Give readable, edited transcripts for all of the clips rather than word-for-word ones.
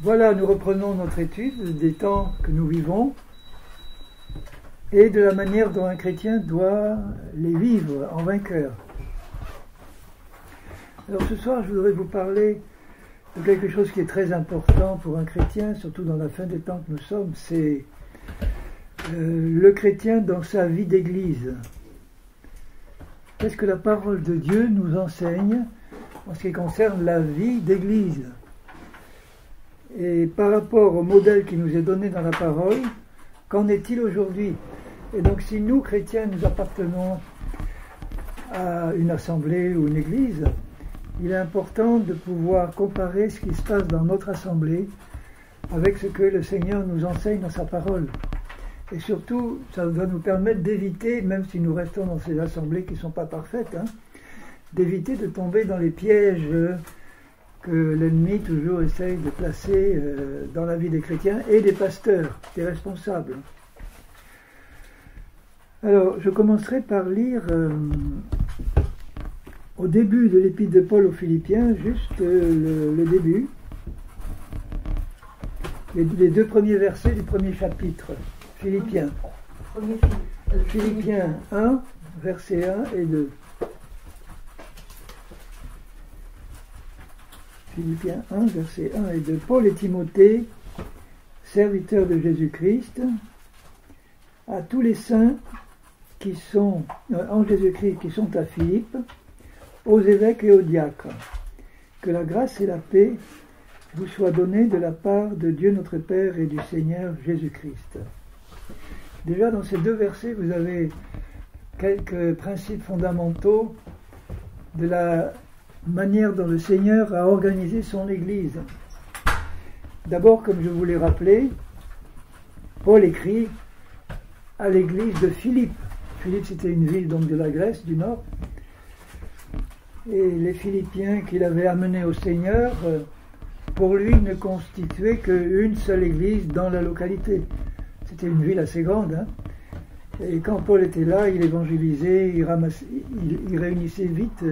Voilà, nous reprenons notre étude des temps que nous vivons et de la manière dont un chrétien doit les vivre en vainqueur. Alors ce soir, je voudrais vous parler de quelque chose qui est très important pour un chrétien, surtout dans la fin des temps que nous sommes, c'est le chrétien dans sa vie d'église. Qu'est-ce que la parole de Dieu nous enseigne en ce qui concerne la vie d'église? Et par rapport au modèle qui nous est donné dans la parole, qu'en est-il aujourd'hui? Et donc si nous, chrétiens, nous appartenons à une assemblée ou une église, il est important de pouvoir comparer ce qui se passe dans notre assemblée avec ce que le Seigneur nous enseigne dans sa parole. Et surtout, ça doit nous permettre d'éviter, même si nous restons dans ces assemblées qui ne sont pas parfaites, d'éviter de tomber dans les pièges que l'ennemi toujours essaye de placer dans la vie des chrétiens et des pasteurs, des responsables. Alors, je commencerai par lire au début de l'épître de Paul aux Philippiens, juste le début, les deux premiers versets du premier chapitre. Philippiens 1, versets 1 et 2. Philippiens 1, versets 1 et 2. Paul et Timothée, serviteurs de Jésus-Christ, à tous les saints qui sont en Jésus-Christ, qui sont à Philippe, aux évêques et aux diacres. Que la grâce et la paix vous soient données de la part de Dieu notre Père et du Seigneur Jésus-Christ. Déjà dans ces deux versets, vous avez quelques principes fondamentaux de la manière dont le Seigneur a organisé son Église. D'abord, comme je vous l'ai rappelé, Paul écrit à l'église de Philippe. Philippe, c'était une ville donc de la Grèce du Nord. Et les Philippiens qu'il avait amenés au Seigneur, pour lui, ne constituaient qu'une seule église dans la localité. C'était une ville assez grande. Et quand Paul était là, il évangélisait, il réunissait vite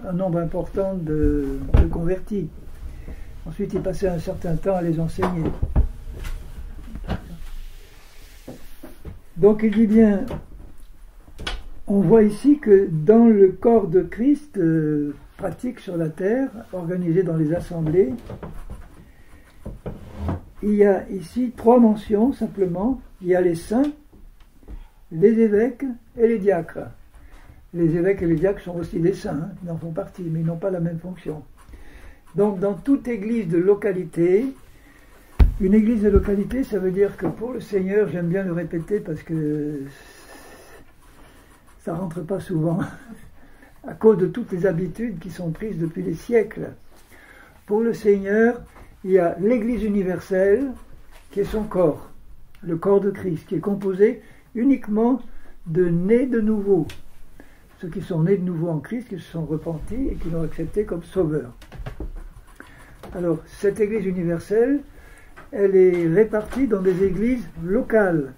un nombre important de convertis. Ensuite, il passait un certain temps à les enseigner. Donc il dit bien, on voit ici que dans le corps de Christ, pratique sur la terre, organisé dans les assemblées, il y a ici trois mentions simplement. Il y a les saints, les évêques et les diacres. Les évêques et les diacres sont aussi des saints, ils en font partie, mais ils n'ont pas la même fonction. Donc dans toute église de localité, une église de localité, ça veut dire que pour le Seigneur, j'aime bien le répéter parce que ça ne rentre pas souvent, à cause de toutes les habitudes qui sont prises depuis des siècles. Pour le Seigneur, il y a l'église universelle qui est son corps, le corps de Christ, qui est composé uniquement de nés de nouveau, ceux qui sont nés de nouveau en Christ, qui se sont repentis et qui l'ont accepté comme sauveur. Alors, cette église universelle, elle est répartie dans des églises locales,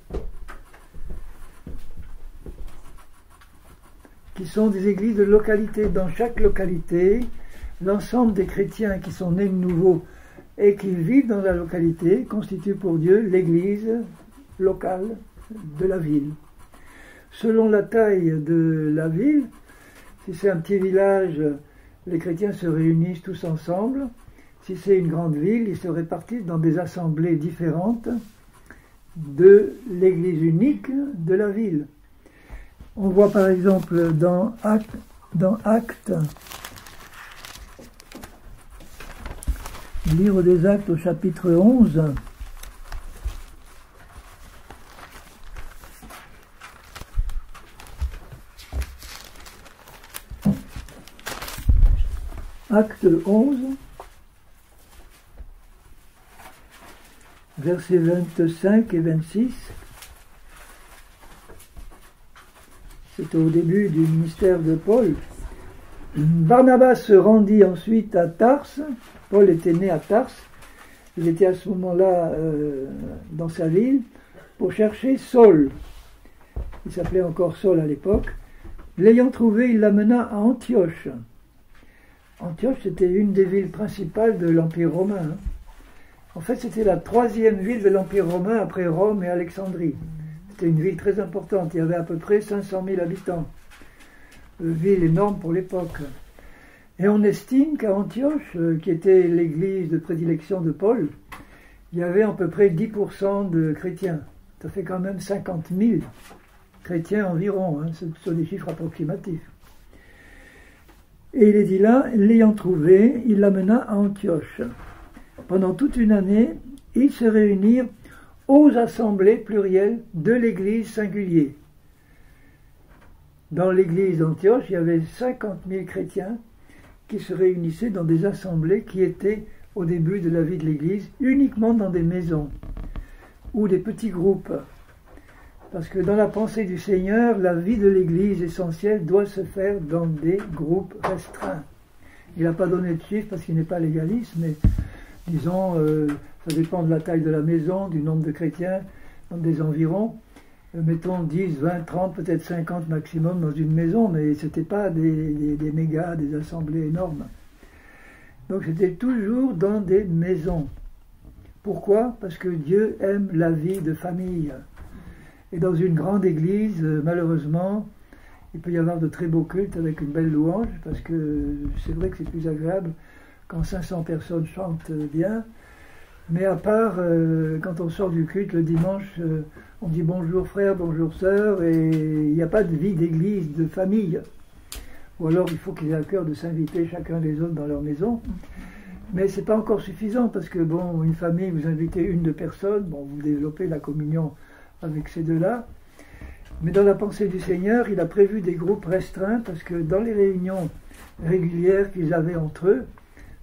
qui sont des églises de localité. Dans chaque localité, l'ensemble des chrétiens qui sont nés de nouveau et qui vivent dans la localité constituent pour Dieu l'église locale de la ville. Selon la taille de la ville, si c'est un petit village, les chrétiens se réunissent tous ensemble. Si c'est une grande ville, ils se répartissent dans des assemblées différentes de l'église unique de la ville. On voit par exemple dans Actes, livre des Actes au chapitre 11, Acte 11, versets 25 et 26. C'était au début du ministère de Paul. Barnabas se rendit ensuite à Tarse. Paul était né à Tarse. Il était à ce moment-là dans sa ville pour chercher Saul. Il s'appelait encore Saul à l'époque. L'ayant trouvé, il l'amena à Antioche. Antioche, c'était une des villes principales de l'Empire romain. En fait, c'était la troisième ville de l'Empire romain après Rome et Alexandrie. C'était une ville très importante, il y avait à peu près 500 000 habitants. Une ville énorme pour l'époque. Et on estime qu'à Antioche, qui était l'église de prédilection de Paul, il y avait à peu près 10% de chrétiens. Ça fait quand même 50 000 chrétiens environ, hein, ce sont des chiffres approximatifs. Et il est dit là, l'ayant trouvé, il l'amena à Antioche. Pendant toute une année, ils se réunirent aux assemblées plurielles de l'église singulier. Dans l'église d'Antioche, il y avait 50 000 chrétiens qui se réunissaient dans des assemblées qui étaient, au début de la vie de l'église, uniquement dans des maisons ou des petits groupes. Parce que dans la pensée du Seigneur, la vie de l'église essentielle doit se faire dans des groupes restreints. Il n'a pas donné de chiffres parce qu'il n'est pas légaliste, mais disons, ça dépend de la taille de la maison, du nombre de chrétiens, dans des environs. Mettons 10, 20, 30, peut-être 50 maximum dans une maison, mais ce n'était pas des mégas, des assemblées énormes. Donc c'était toujours dans des maisons. Pourquoi? Parce que Dieu aime la vie de famille. Et dans une grande église, malheureusement, il peut y avoir de très beaux cultes avec une belle louange, parce que c'est vrai que c'est plus agréable quand 500 personnes chantent bien. Mais à part, quand on sort du culte le dimanche, on dit bonjour frère, bonjour sœur, et il n'y a pas de vie d'église, de famille. Ou alors il faut qu'ils aient à cœur de s'inviter chacun les autres dans leur maison. Mais ce n'est pas encore suffisant, parce que bon, une famille, vous invitez une, deux personnes, bon, vous développez la communion avec ces deux-là. Mais dans la pensée du Seigneur, il a prévu des groupes restreints, parce que dans les réunions régulières qu'ils avaient entre eux,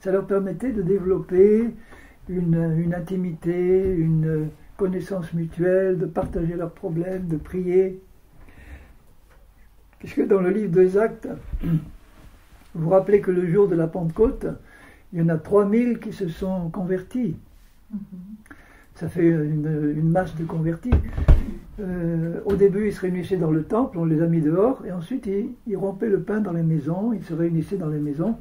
ça leur permettait de développer une intimité, une connaissance mutuelle, de partager leurs problèmes, de prier. Puisque dans le livre des Actes, vous vous rappelez que le jour de la Pentecôte, il y en a 3000 qui se sont convertis. Ça fait une masse de convertis. Au début, ils se réunissaient dans le temple, on les a mis dehors, et ensuite ils rompaient le pain dans les maisons, ils se réunissaient dans les maisons,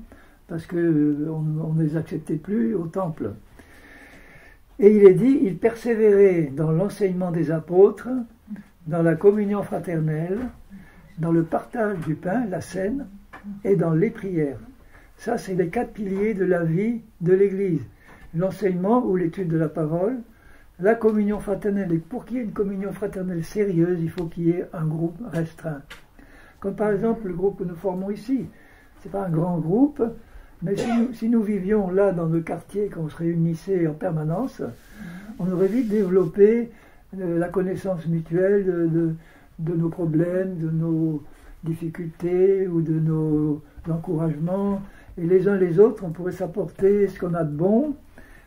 parce qu'on ne les acceptait plus au temple. Et il est dit, ils persévéraient dans l'enseignement des apôtres, dans la communion fraternelle, dans le partage du pain, la scène, et dans les prières. Ça, c'est les 4 piliers de la vie de l'Église. L'enseignement ou l'étude de la parole, la communion fraternelle. Et pour qu'il y ait une communion fraternelle sérieuse, il faut qu'il y ait un groupe restreint. Comme par exemple le groupe que nous formons ici. Ce n'est pas un grand groupe, mais si nous vivions là dans le quartier, qu'on se réunissait en permanence, on aurait vite développé la connaissance mutuelle de nos problèmes, de nos difficultés ou de nos encouragements. Et les uns les autres, on pourrait s'apporter ce qu'on a de bon,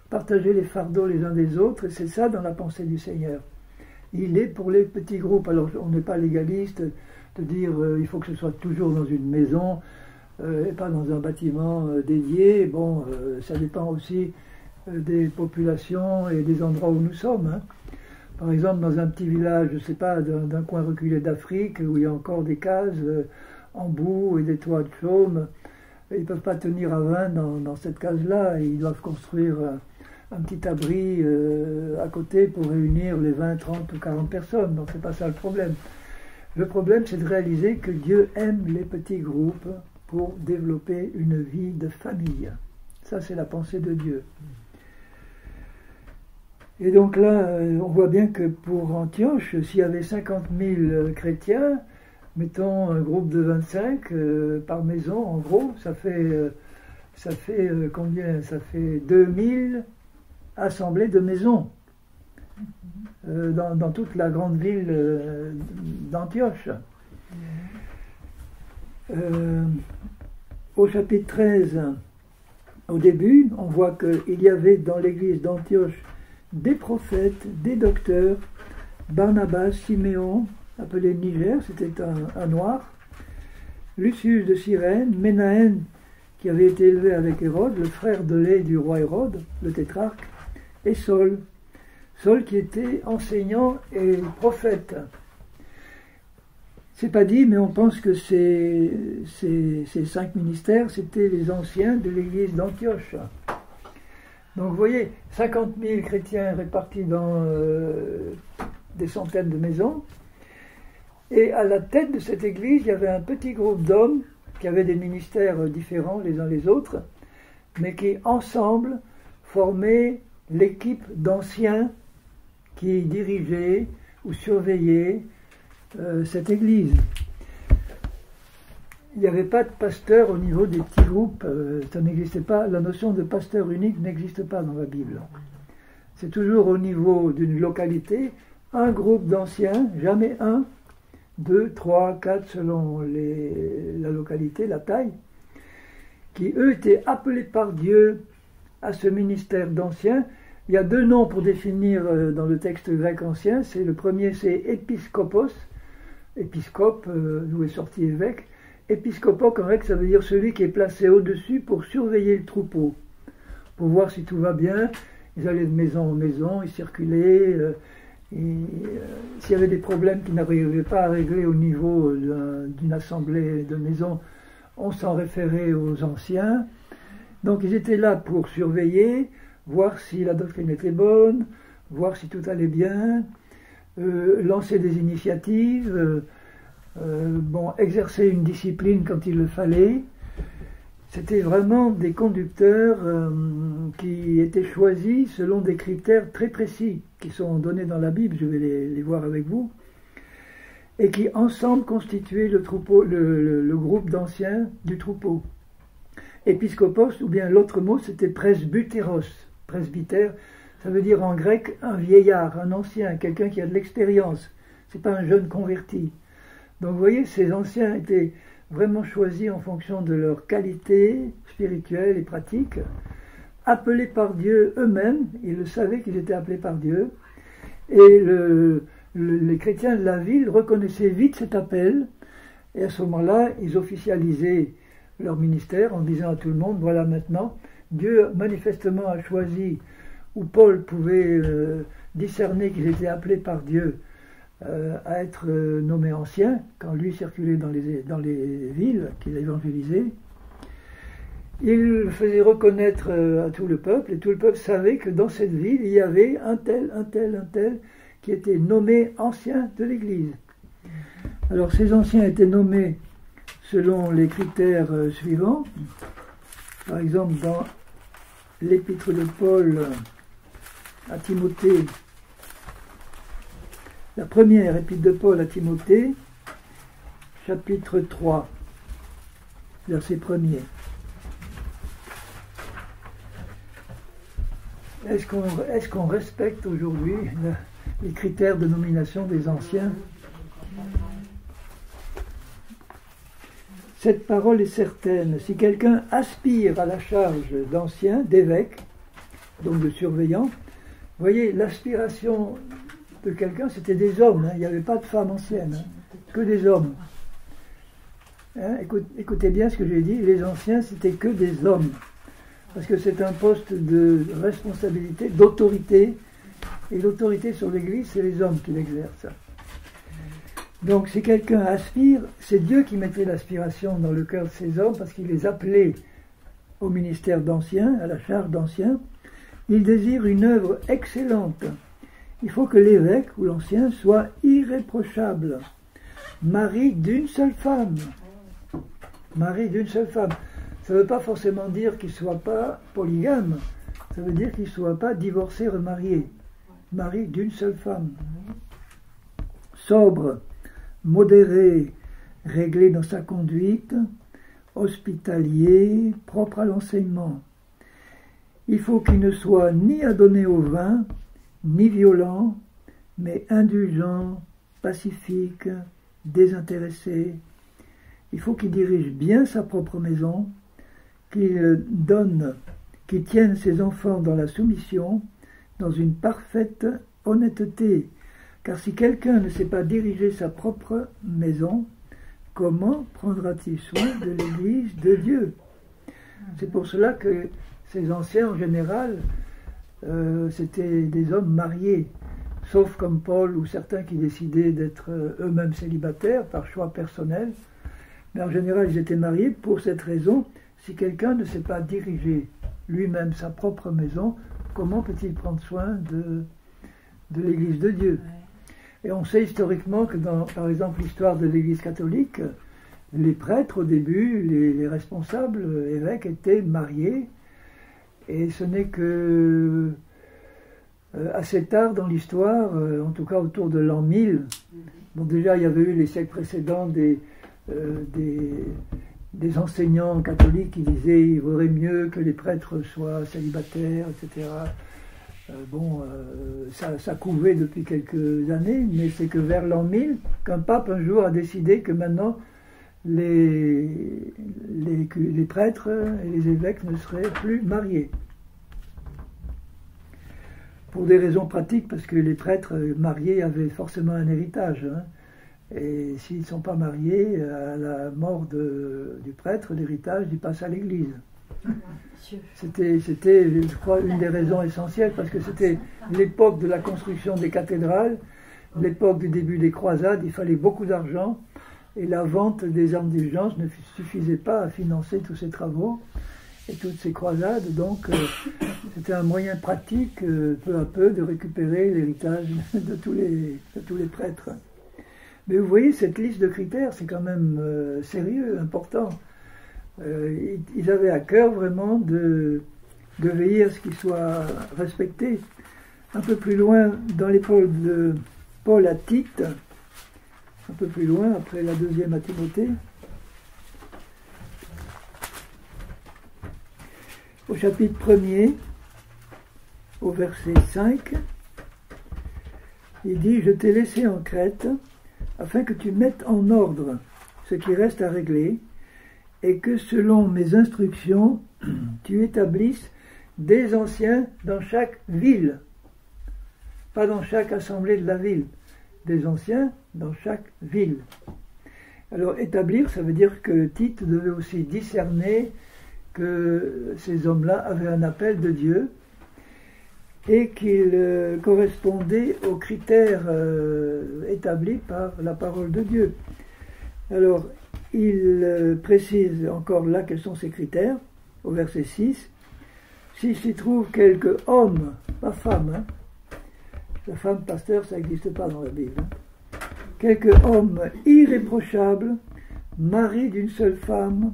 partager les fardeaux les uns des autres, et c'est ça dans la pensée du Seigneur. Il est pour les petits groupes. Alors on n'est pas légaliste de dire il faut que ce soit toujours dans une maison et pas dans un bâtiment dédié. Bon, ça dépend aussi des populations et des endroits où nous sommes. Hein. Par exemple, dans un petit village, je ne sais pas, d'un coin reculé d'Afrique, où il y a encore des cases en boue et des toits de chaume, ils ne peuvent pas tenir à 20 dans cette case-là. Ils doivent construire un petit abri à côté pour réunir les 20, 30 ou 40 personnes. Donc, ce n'est pas ça le problème. Le problème, c'est de réaliser que Dieu aime les petits groupes pour développer une vie de famille. Ça, c'est la pensée de Dieu. Et donc là, on voit bien que pour Antioche, s'il y avait 50 000 chrétiens, mettons un groupe de 25 par maison, en gros, ça fait combien? Ça fait 2000 assemblées de maisons dans toute la grande ville d'Antioche. Au chapitre 13, au début, on voit qu'il y avait dans l'église d'Antioche des prophètes, des docteurs, Barnabas, Siméon, appelé Niger, c'était un noir, Lucius de Cyrène, Ménaën, qui avait été élevé avec Hérode, le frère de lait du roi Hérode, le tétrarque, et Saul. Saul qui était enseignant et prophète. C'est pas dit, mais on pense que ces 5 ministères, c'était les anciens de l'église d'Antioche. Donc vous voyez, 50 000 chrétiens répartis dans des centaines de maisons. Et à la tête de cette église, il y avait un petit groupe d'hommes qui avaient des ministères différents les uns les autres, mais qui ensemble formaient l'équipe d'anciens qui dirigeaient ou surveillaient cette église. Il n'y avait pas de pasteur au niveau des petits groupes, ça n'existait pas, la notion de pasteur unique n'existe pas dans la Bible. C'est toujours au niveau d'une localité, un groupe d'anciens, jamais un, 2, 3, 4 selon la localité, la taille, qui eux étaient appelés par Dieu à ce ministère d'anciens. Il y a deux noms pour définir dans le texte grec ancien. Le premier c'est épiscopos, épiscope, d'où est sorti évêque. Épiscopo en grec ça veut dire celui qui est placé au-dessus pour surveiller le troupeau, pour voir si tout va bien. Ils allaient de maison en maison, ils circulaient. S'il y avait des problèmes qu'ils n'arrivaient pas à régler au niveau d'une assemblée de maison, on s'en référait aux anciens. Donc ils étaient là pour surveiller, voir si la doctrine était bonne, voir si tout allait bien, lancer des initiatives, exercer une discipline quand il le fallait. C'était vraiment des conducteurs qui étaient choisis selon des critères très précis qui sont donnés dans la Bible, je vais les voir avec vous, et qui ensemble constituaient le troupeau, le groupe d'anciens du troupeau. Épiscopos, ou bien l'autre mot, c'était presbyteros. Presbytère, ça veut dire en grec un vieillard, un ancien, quelqu'un qui a de l'expérience. C'est pas un jeune converti. Donc vous voyez, ces anciens étaient vraiment choisis en fonction de leur qualité spirituelle et pratique, appelés par Dieu eux-mêmes, ils le savaient qu'ils étaient appelés par Dieu, et les chrétiens de la ville reconnaissaient vite cet appel, et à ce moment-là, ils officialisaient leur ministère en disant à tout le monde, voilà maintenant, Dieu manifestement a choisi, où Paul pouvait discerner qu'ils étaient appelés par Dieu, à être nommé ancien, quand lui circulait dans les villes qu'il évangélisait. Il faisait reconnaître à tout le peuple, et tout le peuple savait que dans cette ville, il y avait un tel, qui était nommé ancien de l'Église. Alors ces anciens étaient nommés selon les critères suivants. Par exemple, dans l'épître de Paul à Timothée, la première épître de Paul à Timothée, chapitre 3, verset 1er. Est-ce qu'on respecte aujourd'hui les critères de nomination des anciens? Cette parole est certaine. Si quelqu'un aspire à la charge d'ancien, d'évêque, donc de surveillant, vous voyez, l'aspiration de quelqu'un, c'était des hommes, il n'y avait pas de femmes anciennes, que des hommes. Écoutez bien ce que j'ai dit, les anciens, c'était que des hommes, parce que c'est un poste de responsabilité, d'autorité, et l'autorité sur l'Église, c'est les hommes qui l'exercent. Donc si quelqu'un aspire, c'est Dieu qui mettait l'aspiration dans le cœur de ces hommes, parce qu'il les appelait au ministère d'anciens, à la charge d'anciens. Il désire une œuvre excellente. Il faut que l'évêque ou l'ancien soit irréprochable, mari d'une seule femme. Mari d'une seule femme. Ça ne veut pas forcément dire qu'il ne soit pas polygame, ça veut dire qu'il ne soit pas divorcé, remarié. Mari d'une seule femme. Sobre, modéré, réglé dans sa conduite, hospitalier, propre à l'enseignement. Il faut qu'il ne soit ni adonné au vin, ni violent, mais indulgent, pacifique, désintéressé. Il faut qu'il dirige bien sa propre maison, qu'il tienne ses enfants dans la soumission, dans une parfaite honnêteté. Car si quelqu'un ne sait pas diriger sa propre maison, comment prendra-t-il soin de l'Église de Dieu? C'est pour cela que ces anciens, en général, c'était des hommes mariés, sauf comme Paul ou certains qui décidaient d'être eux-mêmes célibataires par choix personnel. Mais en général, ils étaient mariés pour cette raison, si quelqu'un ne sait pas diriger lui-même sa propre maison, comment peut-il prendre soin de l'Église de Dieu? Et on sait historiquement que dans, par exemple, l'histoire de l'Église catholique, les prêtres au début, les responsables évêques étaient mariés, et ce n'est que assez tard dans l'histoire, en tout cas autour de l'an 1000, donc déjà il y avait eu les siècles précédents des enseignants catholiques qui disaient il vaudrait mieux que les prêtres soient célibataires, etc. Ça couvait depuis quelques années, mais c'est que vers l'an 1000 qu'un pape un jour a décidé que maintenant les prêtres et les évêques ne seraient plus mariés. Pour des raisons pratiques, parce que les prêtres mariés avaient forcément un héritage. Hein. Et s'ils ne sont pas mariés, à la mort du prêtre, l'héritage il passe à l'Église. C'était, je crois, une des raisons essentielles, parce que c'était l'époque de la construction des cathédrales, l'époque du début des croisades, il fallait beaucoup d'argent, et la vente des indulgences ne suffisait pas à financer tous ces travaux et toutes ces croisades, donc c'était un moyen pratique, peu à peu, de récupérer l'héritage de tous les prêtres. Mais vous voyez, cette liste de critères, c'est quand même sérieux, important. Ils avaient à cœur vraiment de veiller à ce qu'ils soient respectés. Un peu plus loin, dans l'épaule de Paul à Tite, un peu plus loin, après la deuxième à Timothée, au chapitre 1er, au verset 5, il dit « Je t'ai laissé en Crète, afin que tu mettes en ordre ce qui reste à régler, et que selon mes instructions, tu établisses des anciens dans chaque ville. » Pas dans chaque assemblée de la ville, des anciens dans chaque ville. Alors établir, ça veut dire que Tite devait aussi discerner que ces hommes-là avaient un appel de Dieu et qu'ils correspondaient aux critères établis par la parole de Dieu. Alors, il précise encore là quels sont ces critères, au verset 6. S'il s'y trouve quelque homme, pas femme, hein, la femme pasteur, ça n'existe pas dans la Bible, hein, quelque homme irréprochable, mari d'une seule femme,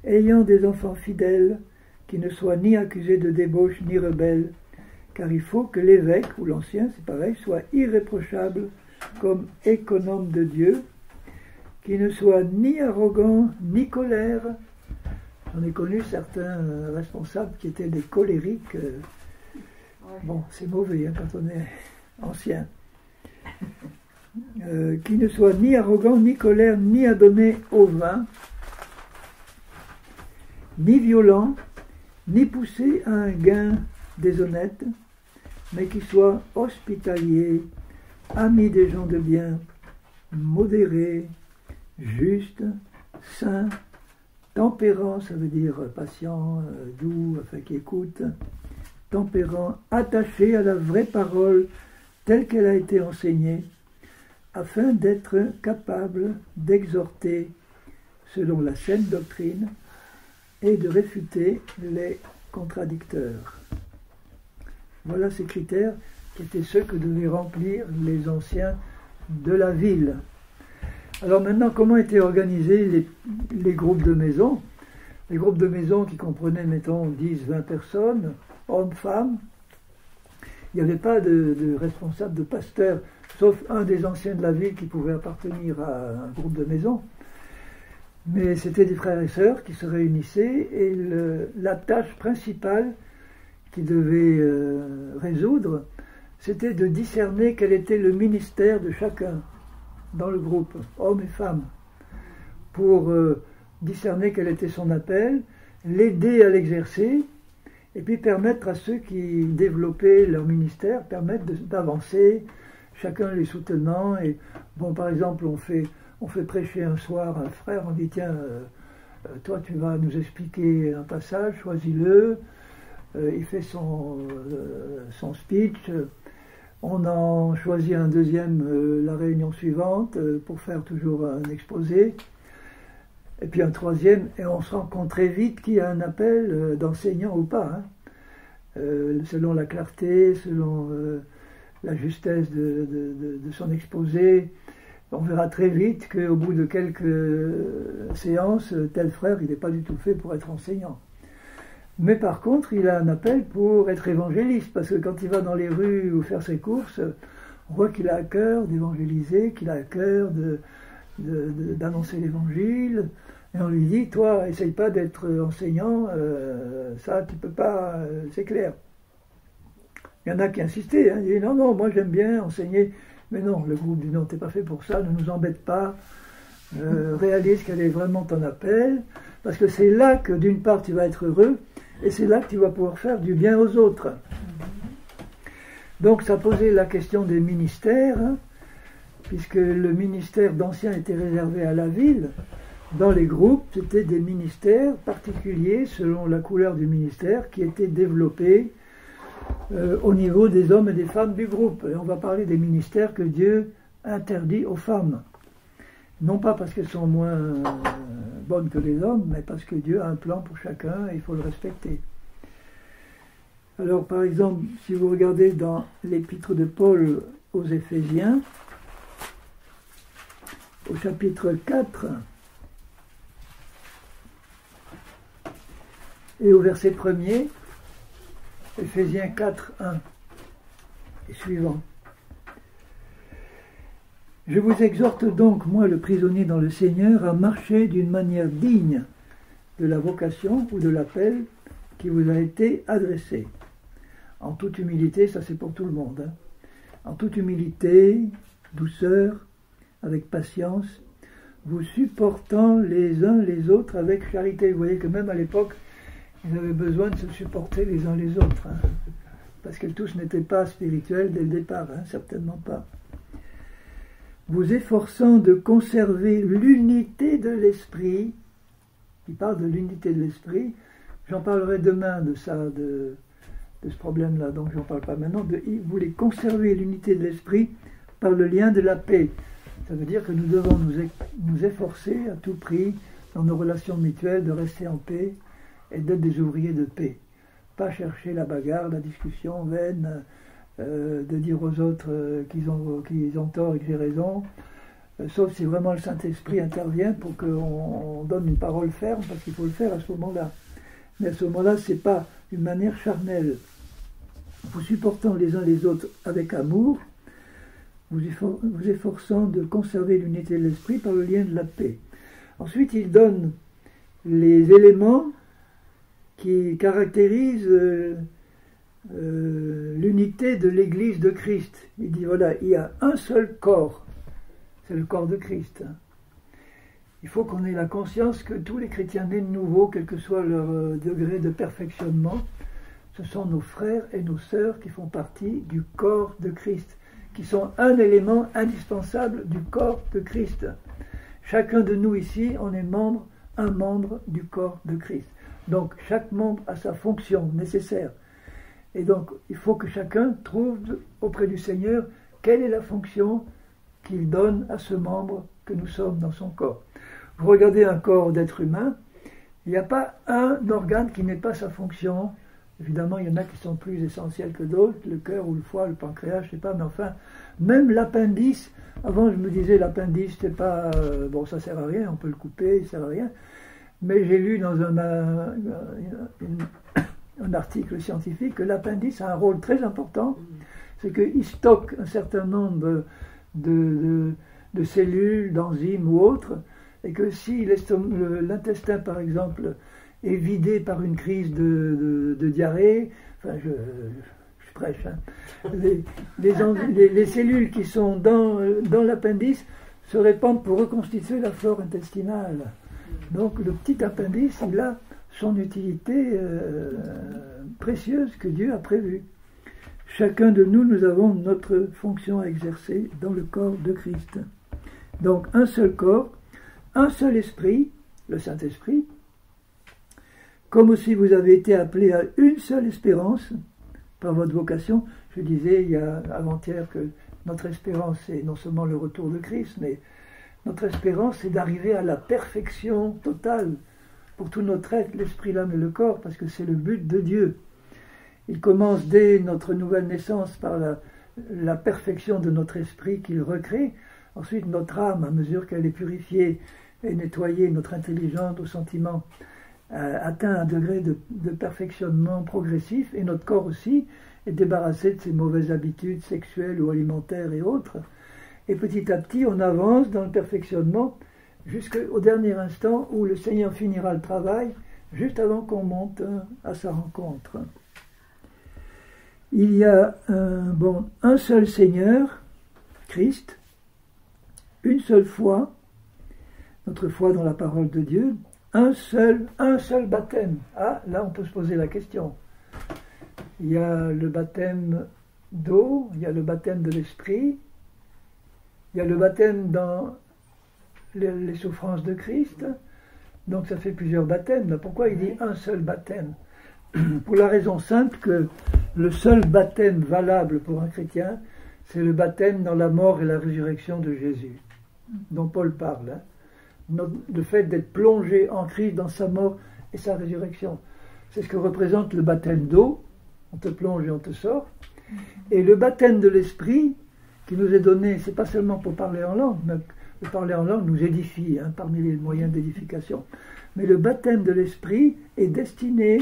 ayant des enfants fidèles, qui ne soient ni accusés de débauche ni rebelles, car il faut que l'évêque, ou l'ancien, c'est pareil, soit irréprochable comme économe de Dieu, qui ne soit ni arrogant, ni colère. J'en ai connu certains responsables qui étaient des colériques. Bon, c'est mauvais hein, quand on est ancien. Qui ne soit ni arrogant, ni colère, ni adonné au vin, ni violent, ni poussé à un gain déshonnête, mais qui soit hospitalier, ami des gens de bien, modéré, juste, saint, tempérant, ça veut dire patient, doux, enfin qui écoute, tempérant, attaché à la vraie parole telle qu'elle a été enseignée, afin d'être capable d'exhorter selon la saine doctrine et de réfuter les contradicteurs. Voilà ces critères qui étaient ceux que devaient remplir les anciens de la ville. Alors maintenant, comment étaient organisés les groupes de maison? Les groupes de maison qui comprenaient, mettons, 10, 20 personnes, hommes, femmes. Il n'y avait pas de responsable, de pasteur, sauf un des anciens de la ville qui pouvait appartenir à un groupe de maison. Mais c'était des frères et sœurs qui se réunissaient et la tâche principale qu'ils devaient résoudre, c'était de discerner quel était le ministère de chacun dans le groupe, hommes et femmes, pour discerner quel était son appel, l'aider à l'exercer, et puis permettre à ceux qui développaient leur ministère, permettre d'avancer, chacun les soutenant. Et bon, par exemple, on fait prêcher un soir un frère, on dit tiens, toi tu vas nous expliquer un passage, choisis-le. Il fait son speech. On en choisit un deuxième la réunion suivante pour faire toujours un exposé. Et puis un troisième, et on se rend compte très vite qu'il y a un appel d'enseignant ou pas, hein, selon la clarté, selon la justesse de son exposé. On verra très vite qu'au bout de quelques séances, tel frère, il n'est pas du tout fait pour être enseignant. Mais par contre, il a un appel pour être évangéliste, parce que quand il va dans les rues ou faire ses courses, on voit qu'il a à cœur d'évangéliser, qu'il a à cœur d'annoncer l'évangile. Et on lui dit, toi, essaye pas d'être enseignant, ça, tu peux pas, c'est clair. Il y en a qui insistaient, hein, ils disaient, non, non, moi j'aime bien enseigner. Mais non, le groupe dit, non, t'es pas fait pour ça, ne nous embête pas, réalise quel est vraiment ton appel, parce que c'est là que, d'une part, tu vas être heureux, et c'est là que tu vas pouvoir faire du bien aux autres. Donc ça posait la question des ministères, hein, puisque le ministère d'anciens était réservé à la ville. Dans les groupes, c'était des ministères particuliers, selon la couleur du ministère, qui étaient développés au niveau des hommes et des femmes du groupe. Et on va parler des ministères que Dieu interdit aux femmes. Non pas parce qu'elles sont moins bonnes que les hommes, mais parce que Dieu a un plan pour chacun et il faut le respecter. Alors par exemple, si vous regardez dans l'épître de Paul aux Éphésiens, au chapitre 4, et au verset 1er, Éphésiens 4, 1 et suivant. Je vous exhorte donc, moi le prisonnier dans le Seigneur, à marcher d'une manière digne de la vocation ou de l'appel qui vous a été adressé. En toute humilité, ça c'est pour tout le monde, hein. En toute humilité, douceur, avec patience, vous supportant les uns les autres avec charité. Vous voyez que même à l'époque, ils avaient besoin de se supporter les uns les autres, hein, parce que tous n'étaient pas spirituels dès le départ, hein, certainement pas. Vous efforçant de conserver l'unité de l'esprit, il parle de l'unité de l'esprit, j'en parlerai demain de ça, de ce problème-là, donc j'en parle pas maintenant, vous voulez conserver l'unité de l'esprit par le lien de la paix. Ça veut dire que nous devons nous efforcer à tout prix, dans nos relations mutuelles, de rester en paix, et d'être des ouvriers de paix. Pas chercher la bagarre, la discussion vaine, de dire aux autres qu'ils ont tort et que j'ai raison, sauf si vraiment le Saint-Esprit intervient pour qu'on donne une parole ferme, parce qu'il faut le faire à ce moment-là. Mais à ce moment-là, ce n'est pas d'une manière charnelle. Vous supportant les uns les autres avec amour, vous efforçant de conserver l'unité de l'esprit par le lien de la paix. Ensuite, il donne les éléments qui caractérise l'unité de l'Église de Christ. Il dit, voilà, il y a un seul corps, c'est le corps de Christ. Il faut qu'on ait la conscience que tous les chrétiens nés de nouveau, quel que soit leur degré de perfectionnement, ce sont nos frères et nos sœurs qui font partie du corps de Christ, qui sont un élément indispensable du corps de Christ. Chacun de nous ici, on est un membre du corps de Christ. Donc chaque membre a sa fonction nécessaire. Et donc il faut que chacun trouve auprès du Seigneur quelle est la fonction qu'il donne à ce membre que nous sommes dans son corps. Vous regardez un corps d'être humain, il n'y a pas un organe qui n'ait pas sa fonction. Évidemment, il y en a qui sont plus essentiels que d'autres, le cœur ou le foie, le pancréas, je ne sais pas, mais enfin, même l'appendice, avant je me disais l'appendice, c'est pas, bon ça sert à rien, on peut le couper, il sert à rien. Mais j'ai lu dans un article scientifique que l'appendice a un rôle très important, c'est qu'il stocke un certain nombre de cellules, d'enzymes ou autres, et que si l'intestin, par exemple, est vidé par une crise de diarrhée, enfin je prêche, hein, les cellules qui sont dans l'appendice se répandent pour reconstituer la flore intestinale. Donc le petit appendice, il a son utilité précieuse que Dieu a prévue. Chacun de nous, nous avons notre fonction à exercer dans le corps de Christ. Donc un seul corps, un seul esprit, le Saint-Esprit, comme aussi vous avez été appelés à une seule espérance par votre vocation. Je disais il y a avant-hier que notre espérance, c'est non seulement le retour de Christ, mais Notre espérance, c'est d'arriver à la perfection totale pour tout notre être, l'esprit, l'âme et le corps, parce que c'est le but de Dieu. Il commence dès notre nouvelle naissance par la perfection de notre esprit qu'il recrée. Ensuite, notre âme, à mesure qu'elle est purifiée et nettoyée, notre intelligence, nos sentiments, atteint un degré de perfectionnement progressif, et notre corps aussi est débarrassé de ses mauvaises habitudes sexuelles ou alimentaires et autres. Et petit à petit, on avance dans le perfectionnement jusqu'au dernier instant où le Seigneur finira le travail, juste avant qu'on monte à sa rencontre. Il y a un seul Seigneur, Christ, une seule foi, notre foi dans la parole de Dieu, un seul baptême. Ah, là on peut se poser la question. Il y a le baptême d'eau, il y a le baptême de l'esprit, il y a le baptême dans les souffrances de Christ, donc ça fait plusieurs baptêmes. Là, pourquoi il dit un seul baptême? Pour la raison simple que le seul baptême valable pour un chrétien, c'est le baptême dans la mort et la résurrection de Jésus, dont Paul parle. Le fait d'être plongé en Christ dans sa mort et sa résurrection. C'est ce que représente le baptême d'eau, on te plonge et on te sort. Et le baptême de l'esprit, qui nous est donné, c'est pas seulement pour parler en langue, mais le parler en langue nous édifie, parmi les moyens d'édification. Mais le baptême de l'esprit est destiné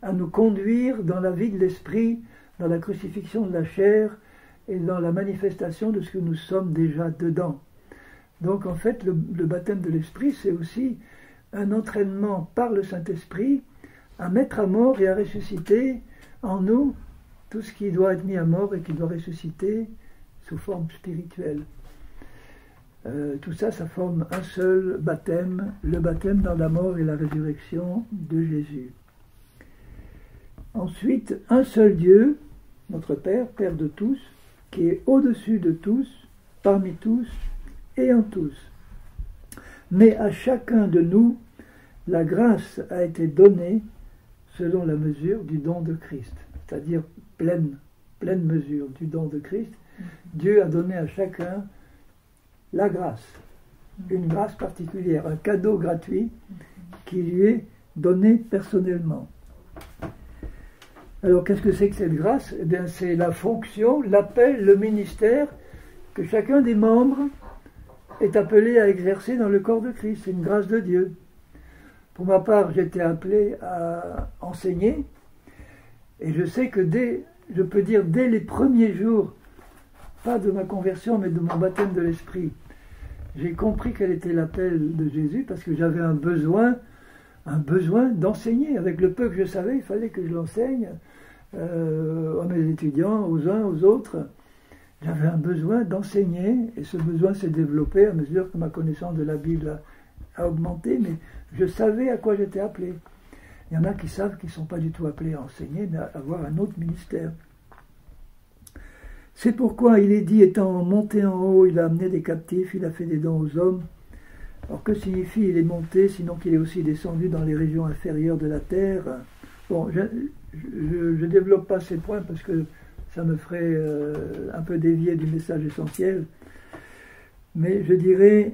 à nous conduire dans la vie de l'esprit, dans la crucifixion de la chair et dans la manifestation de ce que nous sommes déjà dedans. Donc en fait, le baptême de l'esprit, c'est aussi un entraînement par le Saint-Esprit à mettre à mort et à ressusciter en nous tout ce qui doit être mis à mort et qui doit ressusciter sous forme spirituelle. Tout ça, ça forme un seul baptême, le baptême dans la mort et la résurrection de Jésus. Ensuite, un seul Dieu, notre Père, Père de tous, qui est au-dessus de tous, parmi tous et en tous. Mais à chacun de nous, la grâce a été donnée selon la mesure du don de Christ, c'est-à-dire pleine mesure du don de Christ. Dieu a donné à chacun la grâce, une grâce particulière, un cadeau gratuit qui lui est donné personnellement. Alors qu'est-ce que c'est que cette grâce? Eh bien, c'est la fonction, l'appel, le ministère que chacun des membres est appelé à exercer dans le corps de Christ. C'est une grâce de Dieu. Pour ma part, j'étais appelé à enseigner, et je sais que dès les premiers jours, pas de ma conversion, mais de mon baptême de l'Esprit, j'ai compris quel était l'appel de Jésus, parce que j'avais un besoin d'enseigner. Avec le peu que je savais, il fallait que je l'enseigne à mes étudiants, aux uns, aux autres. J'avais un besoin d'enseigner, et ce besoin s'est développé à mesure que ma connaissance de la Bible a augmenté, mais je savais à quoi j'étais appelé. Il y en a qui savent qu'ils ne sont pas du tout appelés à enseigner, mais à avoir un autre ministère. C'est pourquoi il est dit, étant monté en haut, il a amené des captifs, il a fait des dons aux hommes. Alors que signifie il est monté, sinon qu'il est aussi descendu dans les régions inférieures de la terre? Bon, je ne développe pas ces points parce que ça me ferait un peu dévier du message essentiel. Mais je dirais,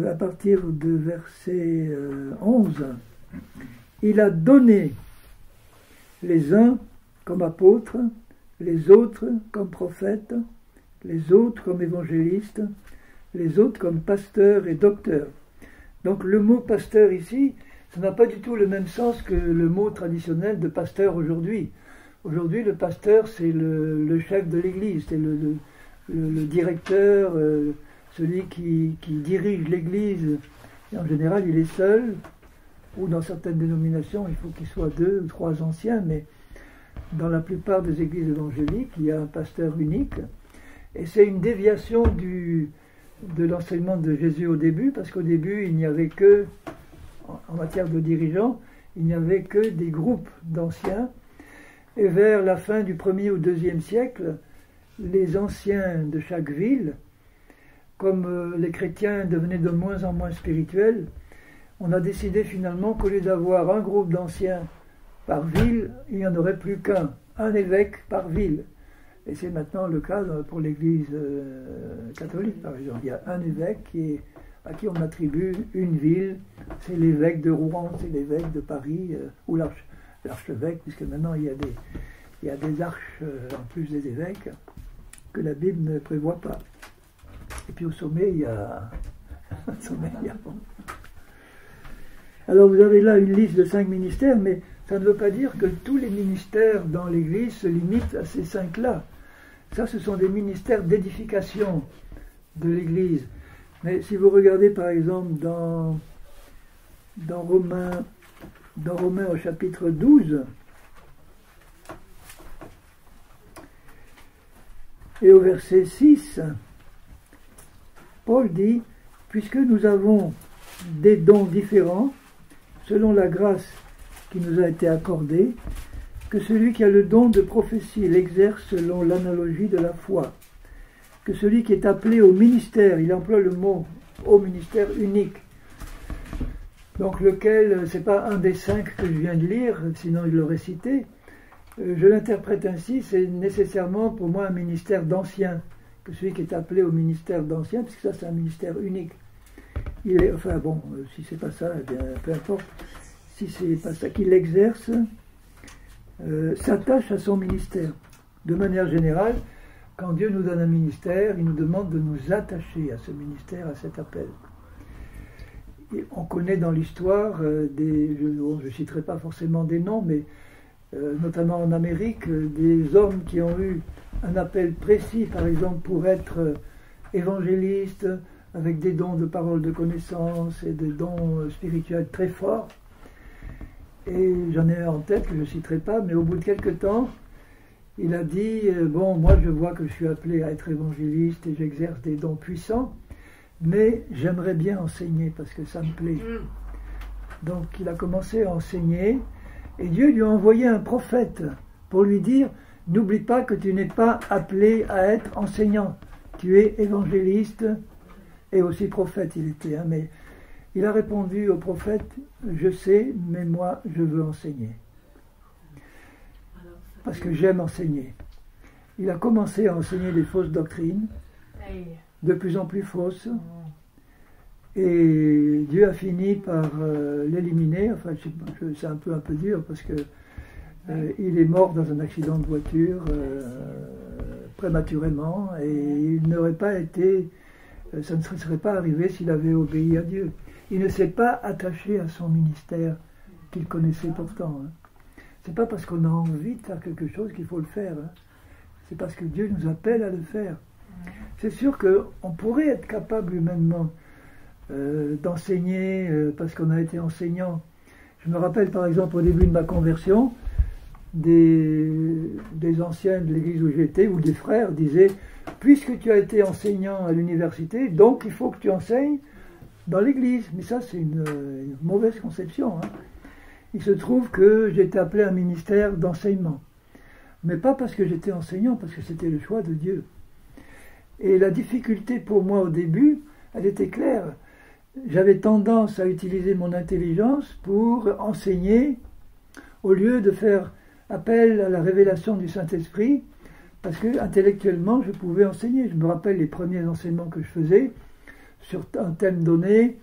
à partir de verset 11, il a donné les uns comme apôtres, les autres comme prophètes, les autres comme évangélistes, les autres comme pasteurs et docteurs. Donc le mot pasteur ici, ça n'a pas du tout le même sens que le mot traditionnel de pasteur aujourd'hui. Aujourd'hui, le pasteur, c'est le chef de l'Église, c'est le directeur, celui qui dirige l'Église. Et en général, il est seul, ou dans certaines dénominations, il faut qu'il soit 2 ou 3 anciens, mais dans la plupart des églises évangéliques, il y a un pasteur unique. Et c'est une déviation de l'enseignement de Jésus au début, parce qu'au début, il n'y avait que, en matière de dirigeants, il n'y avait que des groupes d'anciens. Et vers la fin du 1er ou 2e siècle, les anciens de chaque ville, comme les chrétiens devenaient de moins en moins spirituels, on a décidé finalement qu'au lieu d'avoir un groupe d'anciens par ville, il n'y en aurait plus qu'un, un évêque par ville. Et c'est maintenant le cas pour l'Église catholique, par exemple. Il y a un évêque qui est à qui on attribue une ville. C'est l'évêque de Rouen, c'est l'évêque de Paris, ou l'archevêque, puisque maintenant il y a des arches en plus des évêques que la Bible ne prévoit pas. Et puis au sommet, il y a... Alors vous avez là une liste de 5 ministères, mais ça ne veut pas dire que tous les ministères dans l'Église se limitent à ces 5-là. Ça, ce sont des ministères d'édification de l'Église. Mais si vous regardez par exemple dans Romains au chapitre 12, et au verset 6, Paul dit, puisque nous avons des dons différents, selon la grâce qui nous a été accordée, que celui qui a le don de prophétie l'exerce selon l'analogie de la foi, que celui qui est appelé au ministère, il emploie le mot au ministère unique, donc lequel, c'est pas un des 5 que je viens de lire, sinon il l'aurait cité, je l'interprète ainsi, c'est nécessairement pour moi un ministère d'ancien, que celui qui est appelé au ministère d'ancien, puisque ça c'est un ministère unique. Il est, enfin bon, si c'est pas ça, eh bien, peu importe, si c'est pas ça qu'il exerce, s'attache à son ministère. De manière générale, quand Dieu nous donne un ministère, il nous demande de nous attacher à ce ministère, à cet appel. Et on connaît dans l'histoire je ne citerai pas forcément des noms, mais notamment en Amérique, des hommes qui ont eu un appel précis, par exemple, pour être évangélistes, avec des dons de parole de connaissance et des dons spirituels très forts. Et j'en ai un en tête que je ne citerai pas, mais au bout de quelques temps, il a dit, bon, moi je vois que je suis appelé à être évangéliste et j'exerce des dons puissants, mais j'aimerais bien enseigner parce que ça me plaît. Donc il a commencé à enseigner, et Dieu lui a envoyé un prophète pour lui dire, n'oublie pas que tu n'es pas appelé à être enseignant, tu es évangéliste et aussi prophète il était, hein, mais il a répondu au prophète, je sais, mais moi je veux enseigner. Parce que j'aime enseigner. Il a commencé à enseigner des fausses doctrines, de plus en plus fausses, et Dieu a fini par l'éliminer. Enfin, c'est un peu dur parce que il est mort dans un accident de voiture prématurément, et il n'aurait pas été, ça ne serait pas arrivé s'il avait obéi à Dieu. Il ne s'est pas attaché à son ministère qu'il connaissait pourtant. Hein. C'est pas parce qu'on a envie de faire quelque chose qu'il faut le faire. Hein. C'est parce que Dieu nous appelle à le faire. C'est sûr qu'on pourrait être capable humainement d'enseigner parce qu'on a été enseignant. Je me rappelle par exemple au début de ma conversion, des anciens de l'église où j'étais, ou des frères disaient, puisque tu as été enseignant à l'université, donc il faut que tu enseignes dans l'église. Mais ça c'est une mauvaise conception. Hein. Il se trouve que j'étais appelé à un ministère d'enseignement. Mais pas parce que j'étais enseignant, parce que c'était le choix de Dieu. Et la difficulté pour moi au début, elle était claire. J'avais tendance à utiliser mon intelligence pour enseigner, au lieu de faire appel à la révélation du Saint-Esprit, parce que intellectuellement je pouvais enseigner. Je me rappelle les premiers enseignements que je faisais sur un thème donné.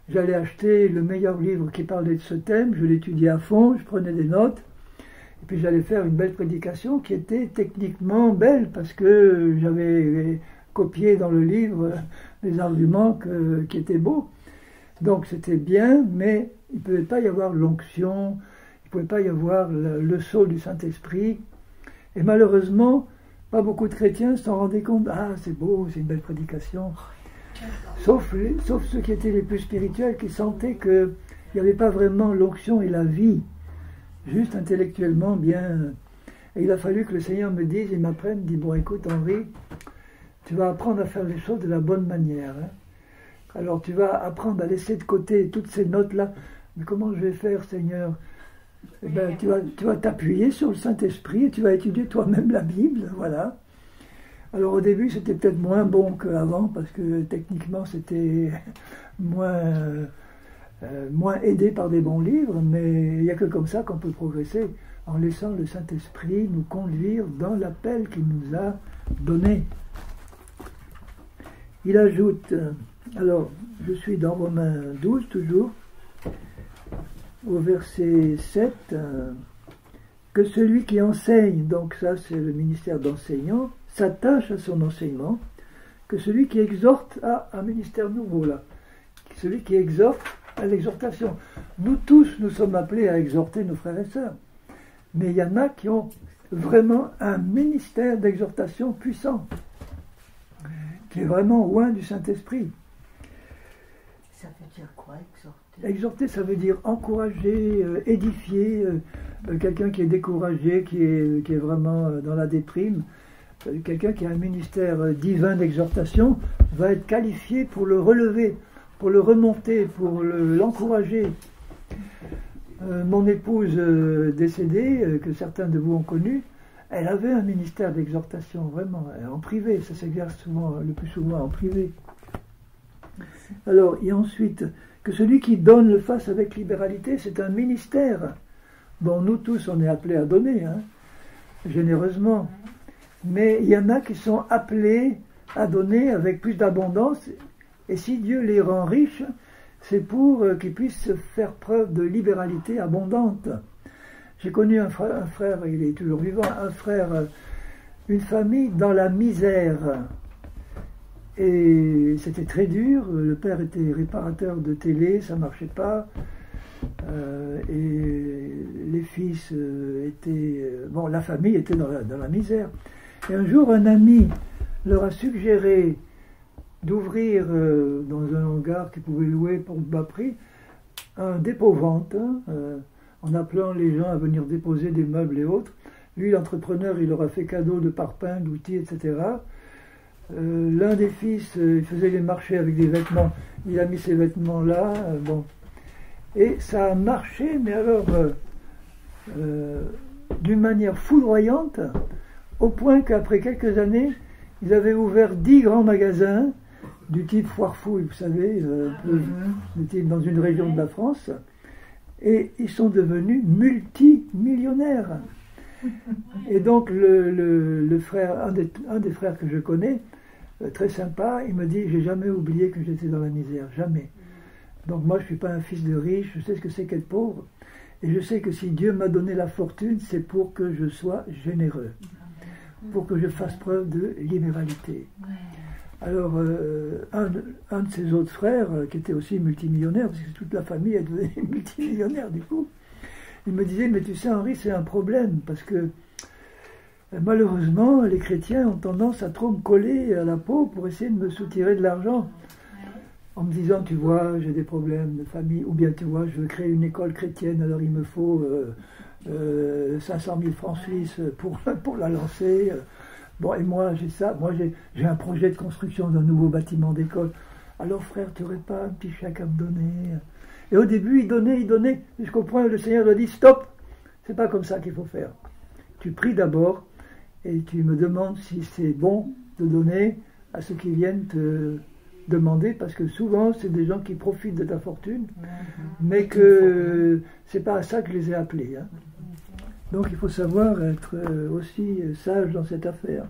J'allais acheter le meilleur livre qui parlait de ce thème, je l'étudiais à fond, je prenais des notes, et puis j'allais faire une belle prédication qui était techniquement belle, parce que j'avais copié dans le livre des arguments qui étaient beaux. Donc c'était bien, mais il ne pouvait pas y avoir l'onction, il ne pouvait pas y avoir le sceau du Saint-Esprit. Et malheureusement, pas beaucoup de chrétiens se sont rendus compte, ah c'est beau, c'est une belle prédication. Sauf ceux qui étaient les plus spirituels, qui sentaient qu'il n'y avait pas vraiment l'onction et la vie, juste intellectuellement bien. Et il a fallu que le Seigneur me dise, il m'apprenne, dit, bon écoute Henri, tu vas apprendre à faire les choses de la bonne manière. Hein. Alors tu vas apprendre à laisser de côté toutes ces notes-là. Mais comment je vais faire, Seigneur? Eh ben, tu vas t'appuyer sur le Saint-Esprit et tu vas étudier toi-même la Bible, voilà. Alors au début c'était peut-être moins bon qu'avant parce que techniquement c'était moins aidé par des bons livres, mais il n'y a que comme ça qu'on peut progresser, en laissant le Saint-Esprit nous conduire dans l'appel qu'il nous a donné. Il ajoute Alors, je suis dans Romains 12 toujours, au verset 7, que celui qui enseigne, donc ça c'est le ministère d'enseignant, s'attache à son enseignement, que celui qui exhorte a un ministère nouveau là, celui qui exhorte à l'exhortation. Nous tous, nous sommes appelés à exhorter nos frères et sœurs, mais il y en a qui ont vraiment un ministère d'exhortation puissant, qui est vraiment loin du Saint-Esprit. Ça veut dire quoi, exhorter? Exhorter, ça veut dire encourager, édifier, quelqu'un qui est découragé, qui est vraiment dans la déprime. Quelqu'un qui a un ministère divin d'exhortation va être qualifié pour le relever, pour le remonter, pour l'encourager. Mon épouse décédée, que certains de vous ont connue, elle avait un ministère d'exhortation, vraiment, en privé. Ça s'exerce souvent, le plus souvent en privé. Alors, et ensuite, que celui qui donne le fasse avec libéralité, c'est un ministère. Bon, nous tous, on est appelés à donner, hein, généreusement. Mais il y en a qui sont appelés à donner avec plus d'abondance. Et si Dieu les rend riches, c'est pour qu'ils puissent faire preuve de libéralité abondante. J'ai connu un frère, il est toujours vivant, un frère, une famille dans la misère. Et c'était très dur. Le père était réparateur de télé, ça ne marchait pas. Et les fils étaient... bon, la famille était dans la misère. Et un jour, un ami leur a suggéré d'ouvrir dans un hangar qu'ils pouvaient louer pour bas prix un dépôt-vente, en appelant les gens à venir déposer des meubles et autres. Lui, l'entrepreneur, il leur a fait cadeau de parpaings, d'outils, etc. L'un des fils, il faisait les marchés avec des vêtements, il a mis ses vêtements là, bon. Et ça a marché, mais alors, d'une manière foudroyante, au point qu'après quelques années, ils avaient ouvert 10 grands magasins, du type Foire-Fouille, vous savez, du type dans une région de la France, et ils sont devenus multimillionnaires. Et donc le frère, un des frères que je connais, très sympa, il me dit, j'ai jamais oublié que j'étais dans la misère, jamais. Donc moi je ne suis pas un fils de riche, je sais ce que c'est qu'être pauvre, et je sais que si Dieu m'a donné la fortune, c'est pour que je sois généreux, pour que je fasse preuve de libéralité. Alors un de ses autres frères, qui était aussi multimillionnaire, parce que toute la famille est devenue multimillionnaire du coup, il me disait, mais tu sais Henri, c'est un problème, parce que malheureusement, les chrétiens ont tendance à trop me coller à la peau pour essayer de me soutirer de l'argent. En me disant, tu vois, j'ai des problèmes de famille, ou bien tu vois, je veux créer une école chrétienne, alors il me faut 500 000 francs suisses pour la lancer. Bon, et moi, j'ai ça, moi j'ai un projet de construction d'un nouveau bâtiment d'école. Alors frère, tu n'aurais pas un petit chèque à me donner? Et au début, il donnait, jusqu'au point où le Seigneur lui a dit, stop, c'est pas comme ça qu'il faut faire. Tu pries d'abord, et tu me demandes si c'est bon de donner à ceux qui viennent te demander, parce que souvent c'est des gens qui profitent de ta fortune, mais que c'est pas à ça que je les ai appelés. Hein. Donc il faut savoir être aussi sage dans cette affaire.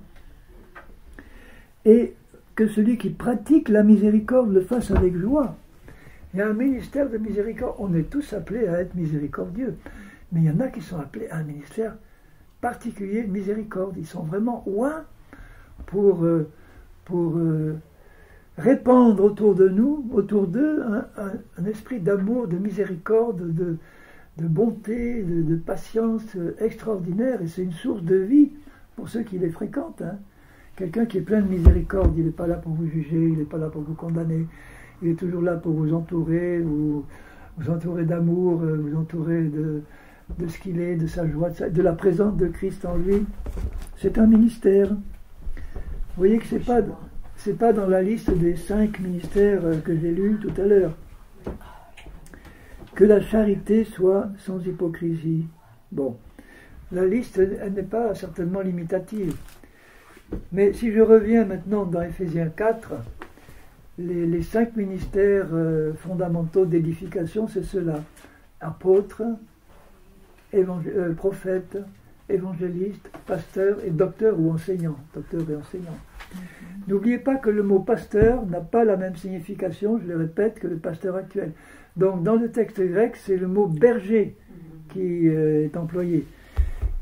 Et que celui qui pratique la miséricorde le fasse avec joie. Il y a un ministère de miséricorde, on est tous appelés à être miséricordieux, mais il y en a qui sont appelés à un ministère particulier de miséricorde. Ils sont vraiment loin pour répandre autour de nous, autour d'eux, un esprit d'amour, de miséricorde, de bonté, de patience extraordinaire, et c'est une source de vie pour ceux qui les fréquentent. Hein. Quelqu'un qui est plein de miséricorde, il n'est pas là pour vous juger, il n'est pas là pour vous condamner, il est toujours là pour vous entourer d'amour, vous entourer de ce qu'il est, de sa joie, de la présence de Christ en lui. C'est un ministère. Vous voyez que c'est pas dans la liste des 5 ministères que j'ai lus tout à l'heure. Que la charité soit sans hypocrisie. Bon, la liste, elle n'est pas certainement limitative. Mais si je reviens maintenant dans Éphésiens 4, les 5 ministères fondamentaux d'édification, c'est ceux-là. Apôtres, prophètes, évangélistes, pasteurs et docteurs ou enseignants. Docteurs et enseignants. N'oubliez pas que le mot pasteur n'a pas la même signification, je le répète, que le pasteur actuel. Donc dans le texte grec, c'est le mot berger qui est employé.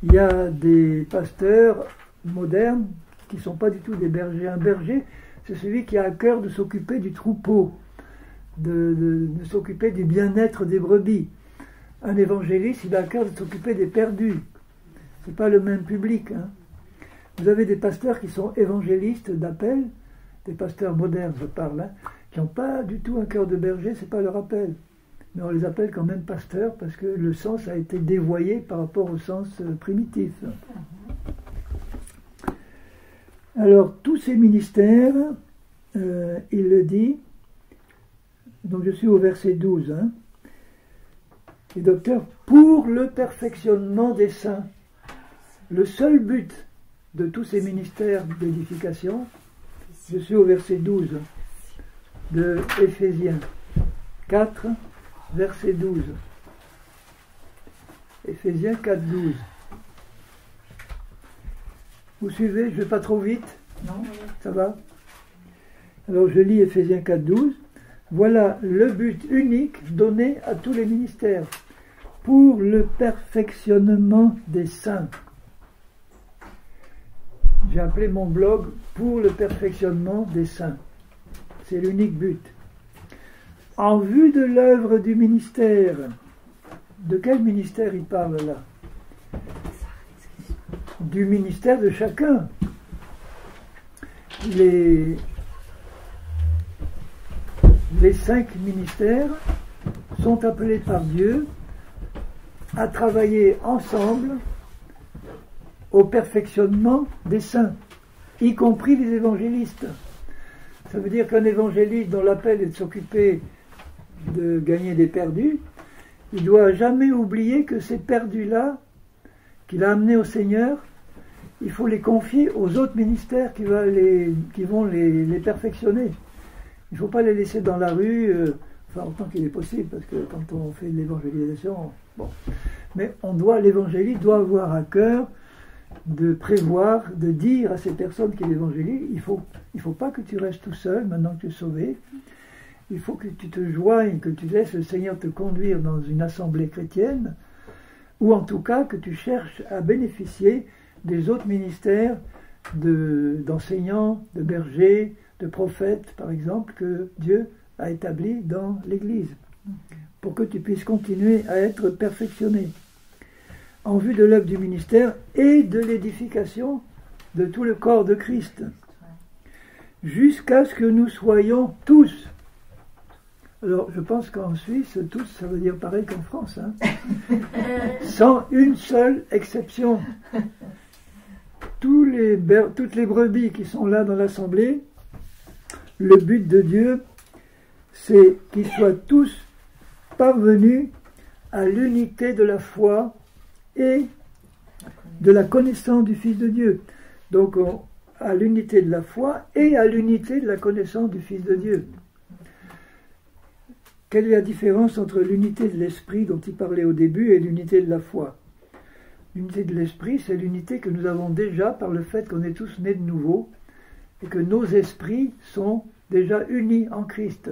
Il y a des pasteurs modernes qui ne sont pas du tout des bergers. Un berger, c'est celui qui a à cœur de s'occuper du troupeau, de s'occuper du bien-être des brebis. Un évangéliste, il a à cœur de s'occuper des perdus. Ce n'est pas le même public. Hein. Vous avez des pasteurs qui sont évangélistes d'appel, des pasteurs modernes, je parle, hein, qui n'ont pas du tout un cœur de berger, ce n'est pas leur appel. Mais on les appelle quand même pasteurs parce que le sens a été dévoyé par rapport au sens primitif. Alors, tous ces ministères, il le dit, donc je suis au verset 12, hein, les docteurs, pour le perfectionnement des saints. Le seul but de tous ces ministères d'édification, je suis au verset 12 de Éphésiens 4, verset 12. Éphésiens 4, 12. Vous suivez? Je ne vais pas trop vite? Non? Ça va? Alors je lis Éphésiens 4, 12. Voilà le but unique donné à tous les ministères pour le perfectionnement des saints. J'ai appelé mon blog pour le perfectionnement des saints. C'est l'unique but. En vue de l'œuvre du ministère. De quel ministère il parle là? Du ministère de chacun. Les 5 ministères sont appelés par Dieu à travailler ensemble au perfectionnement des saints, y compris les évangélistes. Ça veut dire qu'un évangéliste dont l'appel est de s'occuper de gagner des perdus, il ne doit jamais oublier que ces perdus-là, qu'il a amenés au Seigneur, il faut les confier aux autres ministères qui vont les perfectionner. Il ne faut pas les laisser dans la rue, enfin autant qu'il est possible, parce que quand on fait de l'évangélisation, bon. Mais l'évangéliste doit avoir à cœur de prévoir, de dire à ces personnes qu'il évangélise, il faut pas que tu restes tout seul maintenant que tu es sauvé. Il faut que tu te joignes, que tu laisses le Seigneur te conduire dans une assemblée chrétienne, ou en tout cas que tu cherches à bénéficier des autres ministères d'enseignants, de bergers, de prophètes, par exemple, que Dieu a établis dans l'Église, pour que tu puisses continuer à être perfectionné en vue de l'œuvre du ministère et de l'édification de tout le corps de Christ, jusqu'à ce que nous soyons tous. Alors, je pense qu'en Suisse, tous, ça veut dire pareil qu'en France, hein, sans une seule exception. Toutes les brebis qui sont là dans l'assemblée, le but de Dieu, c'est qu'ils soient tous parvenus à l'unité de la foi et de la connaissance du Fils de Dieu. Donc, à l'unité de la foi et à l'unité de la connaissance du Fils de Dieu. Quelle est la différence entre l'unité de l'esprit dont il parlait au début et l'unité de la foi? L'unité de l'esprit, c'est l'unité que nous avons déjà par le fait qu'on est tous nés de nouveau et que nos esprits sont déjà unis en Christ.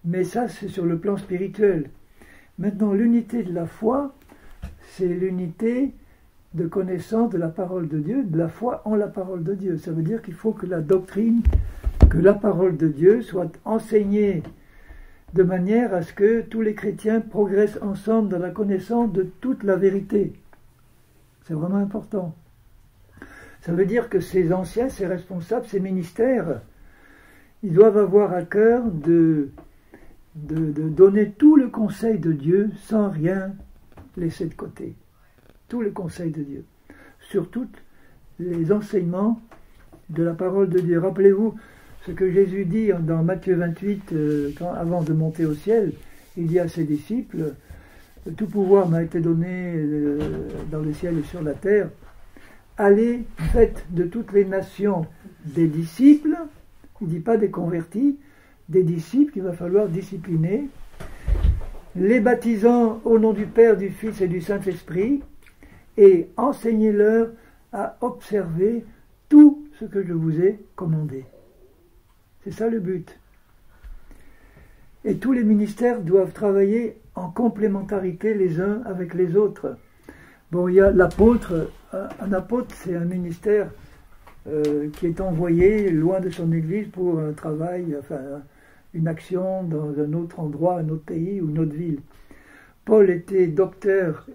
Mais ça, c'est sur le plan spirituel. Maintenant, l'unité de la foi, c'est l'unité de connaissance de la parole de Dieu, de la foi en la parole de Dieu. Ça veut dire qu'il faut que la doctrine, que la parole de Dieu soit enseignée de manière à ce que tous les chrétiens progressent ensemble dans la connaissance de toute la vérité. C'est vraiment important. Ça veut dire que ces anciens, ces responsables, ces ministères, ils doivent avoir à cœur de donner tout le conseil de Dieu sans rien laisser de côté. Tout le conseil de Dieu. Sur tous les enseignements de la parole de Dieu. Rappelez-vous ce que Jésus dit dans Matthieu 28, avant de monter au ciel. Il dit à ses disciples, « Tout pouvoir m'a été donné dans le ciel et sur la terre. Allez, faites de toutes les nations des disciples. » Il ne dit pas des convertis, des disciples qu'il va falloir discipliner, les baptisant au nom du Père, du Fils et du Saint-Esprit, et enseignez-leur à observer tout ce que je vous ai commandé. C'est ça le but. Et tous les ministères doivent travailler en complémentarité les uns avec les autres. Bon, il y a l'apôtre. Un apôtre, c'est un ministère qui est envoyé loin de son église pour un travail, enfin, une action dans un autre endroit, un autre pays ou une autre ville. Paul était docteur,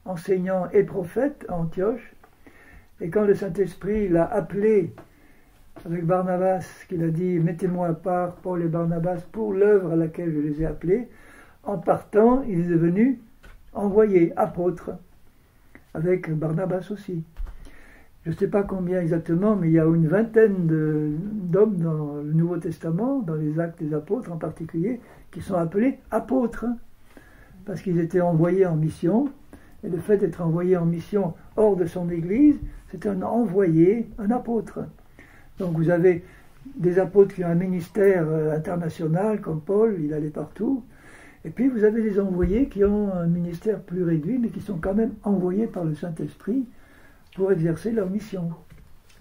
enseignant et prophète à Antioche. Et quand le Saint-Esprit l'a appelé avec Barnabas, qu'il a dit « Mettez-moi à part, Paul et Barnabas, pour l'œuvre à laquelle je les ai appelés », en partant, il est devenu envoyé, apôtre, avec Barnabas aussi. Je ne sais pas combien exactement, mais il y a une vingtaine d'hommes dans le Nouveau Testament, dans les Actes des Apôtres en particulier, qui sont appelés apôtres, parce qu'ils étaient envoyés en mission, et le fait d'être envoyé en mission hors de son Église, c'est un envoyé, un apôtre. Donc vous avez des apôtres qui ont un ministère international, comme Paul, il allait partout, et puis vous avez des envoyés qui ont un ministère plus réduit, mais qui sont quand même envoyés par le Saint-Esprit pour exercer leur mission.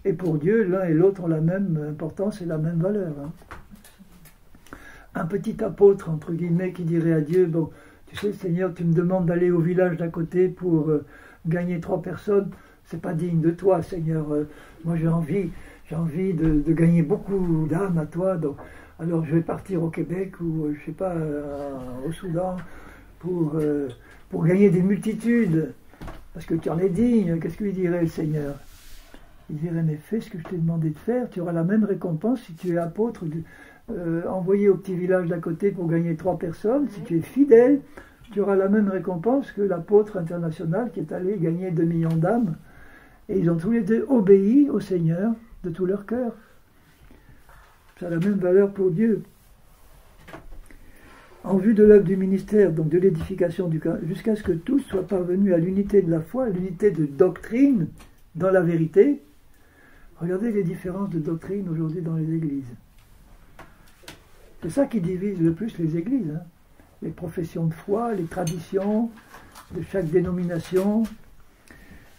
Et pour Dieu, l'un et l'autre ont la même importance et la même valeur. Un petit apôtre, entre guillemets, qui dirait à Dieu, bon, tu sais, Seigneur, tu me demandes d'aller au village d'à côté pour gagner 3 personnes, c'est pas digne de toi, Seigneur. Moi, j'ai envie de gagner beaucoup d'âmes à toi, donc, alors je vais partir au Québec ou, je sais pas, au Soudan pour gagner des multitudes, parce que tu en es digne. Qu'est-ce que lui dirait le Seigneur? Il dirait, mais fais ce que je t'ai demandé de faire, tu auras la même récompense si tu es apôtre, envoyé au petit village d'à côté pour gagner 3 personnes, si tu es fidèle, tu auras la même récompense que l'apôtre international qui est allé gagner 2 millions d'âmes. Et ils ont tous les deux obéi au Seigneur de tout leur cœur. Ça a la même valeur pour Dieu. En vue de l'œuvre du ministère, donc de l'édification du cœur, jusqu'à ce que tous soient parvenus à l'unité de la foi, à l'unité de doctrine dans la vérité. Regardez les différences de doctrine aujourd'hui dans les églises. C'est ça qui divise le plus les églises. Les professions de foi, les traditions de chaque dénomination.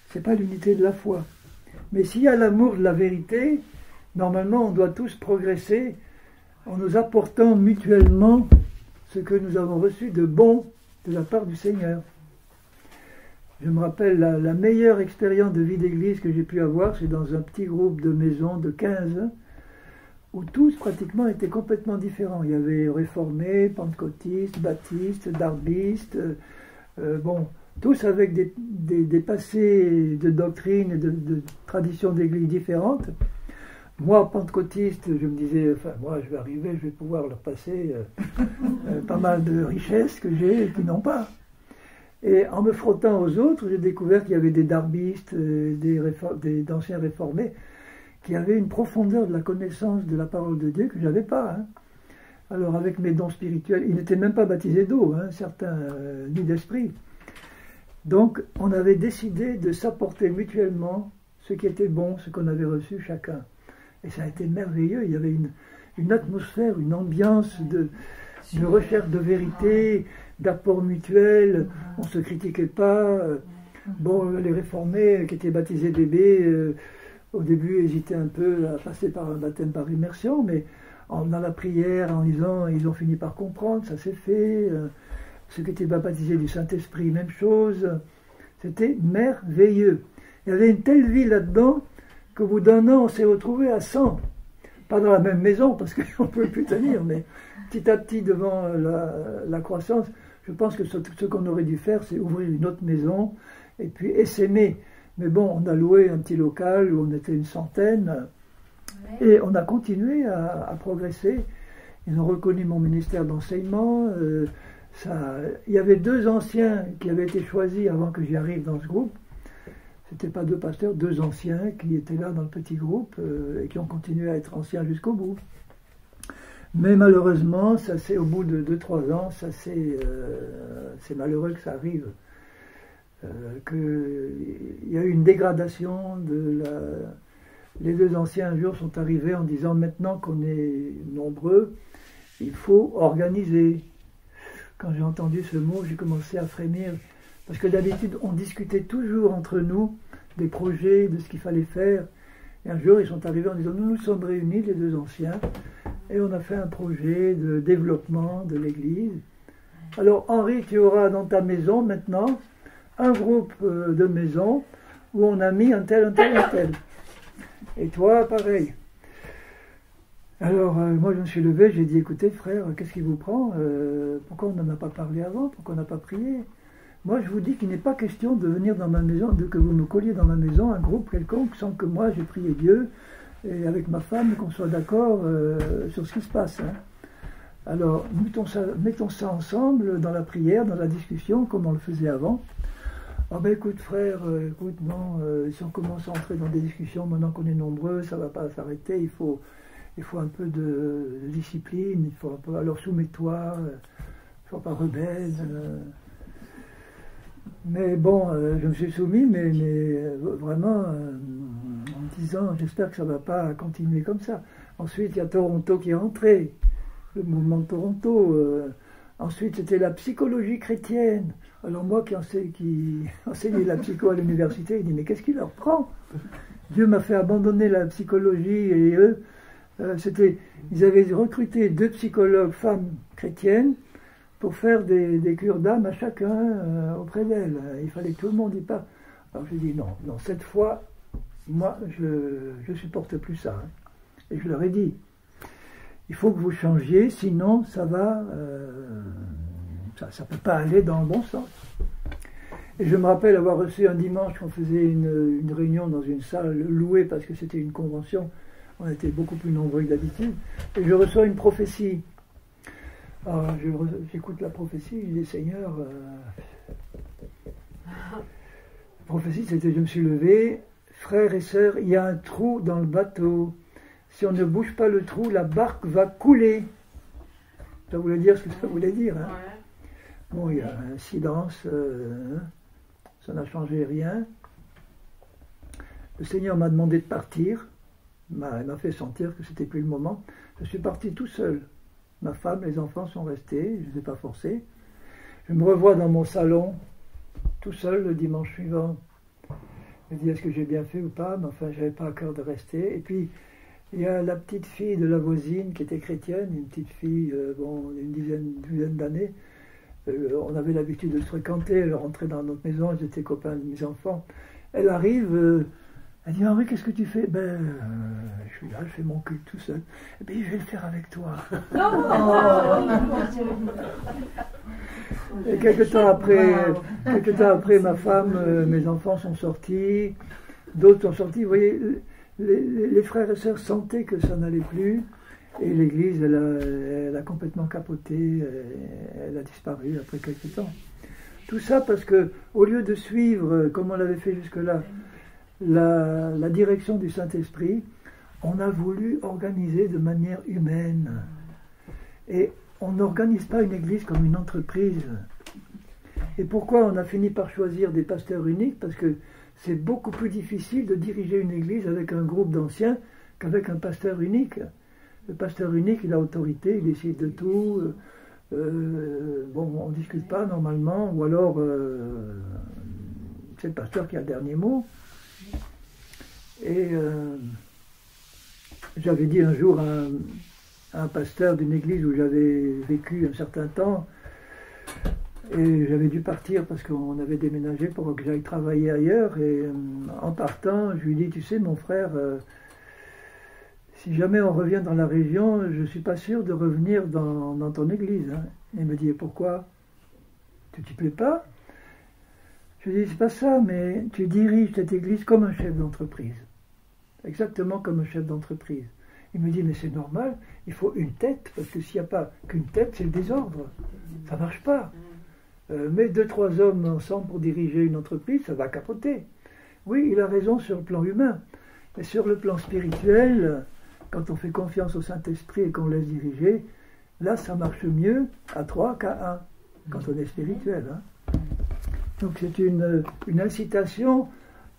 C'est pas l'unité de la foi. Mais s'il y a l'amour de la vérité, normalement on doit tous progresser en nous apportant mutuellement ce que nous avons reçu de bon de la part du Seigneur. Je me rappelle la meilleure expérience de vie d'église que j'ai pu avoir, c'est dans un petit groupe de maison de 15, où tous pratiquement étaient complètement différents. Il y avait réformés, pentecôtistes, baptistes, darbistes, tous avec des passés de doctrine et de traditions d'église différentes. Moi, pentecôtiste, je me disais, enfin, moi, je vais arriver, je vais pouvoir leur passer pas mal de richesses que j'ai et qu'ils n'ont pas. Et en me frottant aux autres, j'ai découvert qu'il y avait des darbistes, d'anciens réformés, qui avaient une profondeur de la connaissance de la parole de Dieu que je n'avais pas. Alors, avec mes dons spirituels, ils n'étaient même pas baptisés d'eau, certains, ni d'esprit. Donc, on avait décidé de s'apporter mutuellement ce qui était bon, ce qu'on avait reçu chacun. Et ça a été merveilleux. Il y avait une atmosphère, une ambiance de recherche de vérité, d'apport mutuel. On ne se critiquait pas. Les réformés qui étaient baptisés bébés, au début hésitaient un peu à passer par un baptême par immersion, mais dans la prière, en lisant, ils ont fini par comprendre, ça s'est fait. Ceux qui étaient baptisés du Saint-Esprit, même chose. C'était merveilleux. Il y avait une telle vie là-dedans qu'au bout d'un an, on s'est retrouvés à 100. Pas dans la même maison, parce qu'on ne pouvait plus tenir, mais petit à petit, devant la croissance, je pense que ce qu'on aurait dû faire, c'est ouvrir une autre maison, et puis essaimer. Mais bon, on a loué un petit local où on était une centaine, et on a continué à progresser. Ils ont reconnu mon ministère d'enseignement. Il y avait 2 anciens qui avaient été choisis avant que j'y arrive dans ce groupe. C'était pas 2 pasteurs, 2 anciens qui étaient là dans le petit groupe et qui ont continué à être anciens jusqu'au bout. Mais malheureusement, ça c'est au bout de 2-3 ans, c'est malheureux que ça arrive. Il y a eu une dégradation les 2 anciens un jour sont arrivés en disant maintenant qu'on est nombreux, il faut organiser. Quand j'ai entendu ce mot, j'ai commencé à frémir. Parce que d'habitude, on discutait toujours entre nous des projets, de ce qu'il fallait faire. Et un jour, ils sont arrivés en disant, nous nous sommes réunis, les deux anciens, et on a fait un projet de développement de l'Église. Alors, Henri, tu auras dans ta maison maintenant un groupe de maisons où on a mis un tel, un tel, un tel. Et toi, pareil. Alors, moi, je me suis levé, j'ai dit, écoutez, frère, qu'est-ce qui vous prend? Pourquoi on n'en a pas parlé avant? Pourquoi on n'a pas prié? Moi, je vous dis qu'il n'est pas question de venir dans ma maison, que vous me colliez dans ma maison un groupe quelconque sans que moi, j'ai prié Dieu, et avec ma femme, qu'on soit d'accord sur ce qui se passe. Hein. Alors, mettons ça ensemble dans la prière, dans la discussion, comme on le faisait avant. Ah ben écoute frère, écoute non, si on commence à entrer dans des discussions, maintenant qu'on est nombreux, ça ne va pas s'arrêter, il faut un peu de discipline, il faut un peu, alors soumets-toi, il ne faut pas rebelle. Mais bon, je me suis soumis, mais vraiment en disant, j'espère que ça ne va pas continuer comme ça. Ensuite, il y a Toronto qui est entré, le mouvement de Toronto. Ensuite, c'était la psychologie chrétienne. Alors moi qui enseignais la psycho à l'université, il dit, mais qu'est-ce qui leur prend? Dieu m'a fait abandonner la psychologie et eux, ils avaient recruté 2 psychologues femmes chrétiennes pour faire des cures d'âme à chacun auprès d'elles. Il fallait que tout le monde y parle. Alors j'ai dit, non, cette fois, moi, je ne supporte plus ça. Hein. Et je leur ai dit, il faut que vous changiez, sinon ça va... ça ne peut pas aller dans le bon sens. Et je me rappelle avoir reçu un dimanche, on faisait une réunion dans une salle louée parce que c'était une convention, on était beaucoup plus nombreux que d'habitude, et je reçois une prophétie. Alors j'écoute la prophétie, je dis Seigneur, la prophétie c'était, je me suis levé, frères et sœurs, il y a un trou dans le bateau, si on ne bouge pas le trou, la barque va couler. Ça voulait dire ce que ça voulait dire. Hein. Bon, il y a un silence, ça n'a changé rien. Le Seigneur m'a demandé de partir, il m'a fait sentir que c'était plus le moment. Je suis parti tout seul. Ma femme, les enfants sont restés, je ne les ai pas forcés. Je me revois dans mon salon, tout seul le dimanche suivant. Je me dis, est-ce que j'ai bien fait ou pas? Mais enfin, je n'avais pas à cœur de rester. Et puis, il y a la petite fille de la voisine qui était chrétienne, une petite fille, d'une dizaine d'années. On avait l'habitude de se fréquenter, elle rentrait dans notre maison, j'étais copain de mes enfants. Elle arrive, elle dit, Henri, qu'est-ce que tu fais? Je suis là, je fais mon culte tout seul. Et puis je vais le faire avec toi. Et quelques temps après, ma femme, mes enfants sont sortis, d'autres sont sortis. Vous voyez, les frères et sœurs sentaient que ça n'allait plus. Et l'église, elle a complètement capoté, elle a disparu après quelques temps. Tout ça parce que, au lieu de suivre, comme on l'avait fait jusque-là, la direction du Saint-Esprit, on a voulu organiser de manière humaine. Et on n'organise pas une église comme une entreprise. Et pourquoi on a fini par choisir des pasteurs uniques? Parce que c'est beaucoup plus difficile de diriger une église avec un groupe d'anciens qu'avec un pasteur unique. Le pasteur unique, il a autorité, il décide de tout. On ne discute pas normalement, ou alors c'est le pasteur qui a le dernier mot. Et j'avais dit un jour à un pasteur d'une église où j'avais vécu un certain temps, et j'avais dû partir parce qu'on avait déménagé pour que j'aille travailler ailleurs, et en partant, je lui dis, tu sais mon frère, si jamais on revient dans la région, je ne suis pas sûr de revenir dans ton église. Hein. Il me dit, pourquoi? Tu t'y plais pas? Je lui dis, c'est pas ça, mais tu diriges cette église comme un chef d'entreprise. Exactement comme un chef d'entreprise. Il me dit, mais c'est normal, il faut une tête, parce que s'il n'y a pas qu'une tête, c'est le désordre. Ça ne marche pas. Mais 2-3 hommes ensemble pour diriger une entreprise, ça va capoter. Oui, il a raison sur le plan humain. Mais sur le plan spirituel, quand on fait confiance au Saint-Esprit et qu'on laisse diriger, là, ça marche mieux à 3 qu'à 1, quand on est spirituel. Hein. Donc c'est une incitation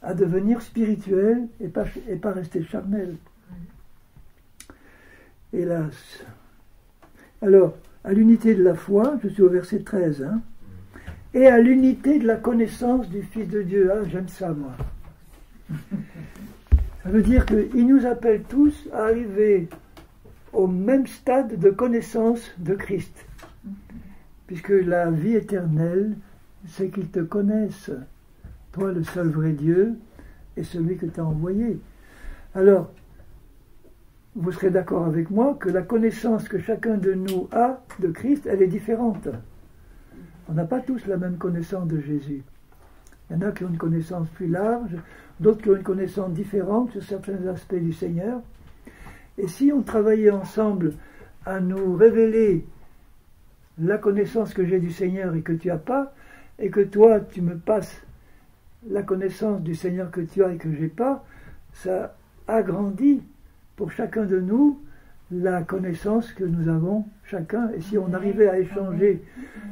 à devenir spirituel et pas rester charnel. Hélas. Alors, à l'unité de la foi, je suis au verset 13, hein, et à l'unité de la connaissance du Fils de Dieu. Ah, j'aime ça, moi. Ça veut dire qu'il nous appelle tous à arriver au même stade de connaissance de Christ. Puisque la vie éternelle, c'est qu'ils te connaissent, toi le seul vrai Dieu, et celui que tu as envoyé. Alors, vous serez d'accord avec moi que la connaissance que chacun de nous a de Christ, elle est différente. On n'a pas tous la même connaissance de Jésus. Il y en a qui ont une connaissance plus large, d'autres qui ont une connaissance différente sur certains aspects du Seigneur. Et si on travaillait ensemble à nous révéler la connaissance que j'ai du Seigneur et que tu n'as pas, et que toi tu me passes la connaissance du Seigneur que tu as et que je n'ai pas, ça agrandit pour chacun de nous la connaissance que nous avons chacun. Et si on arrivait à échanger,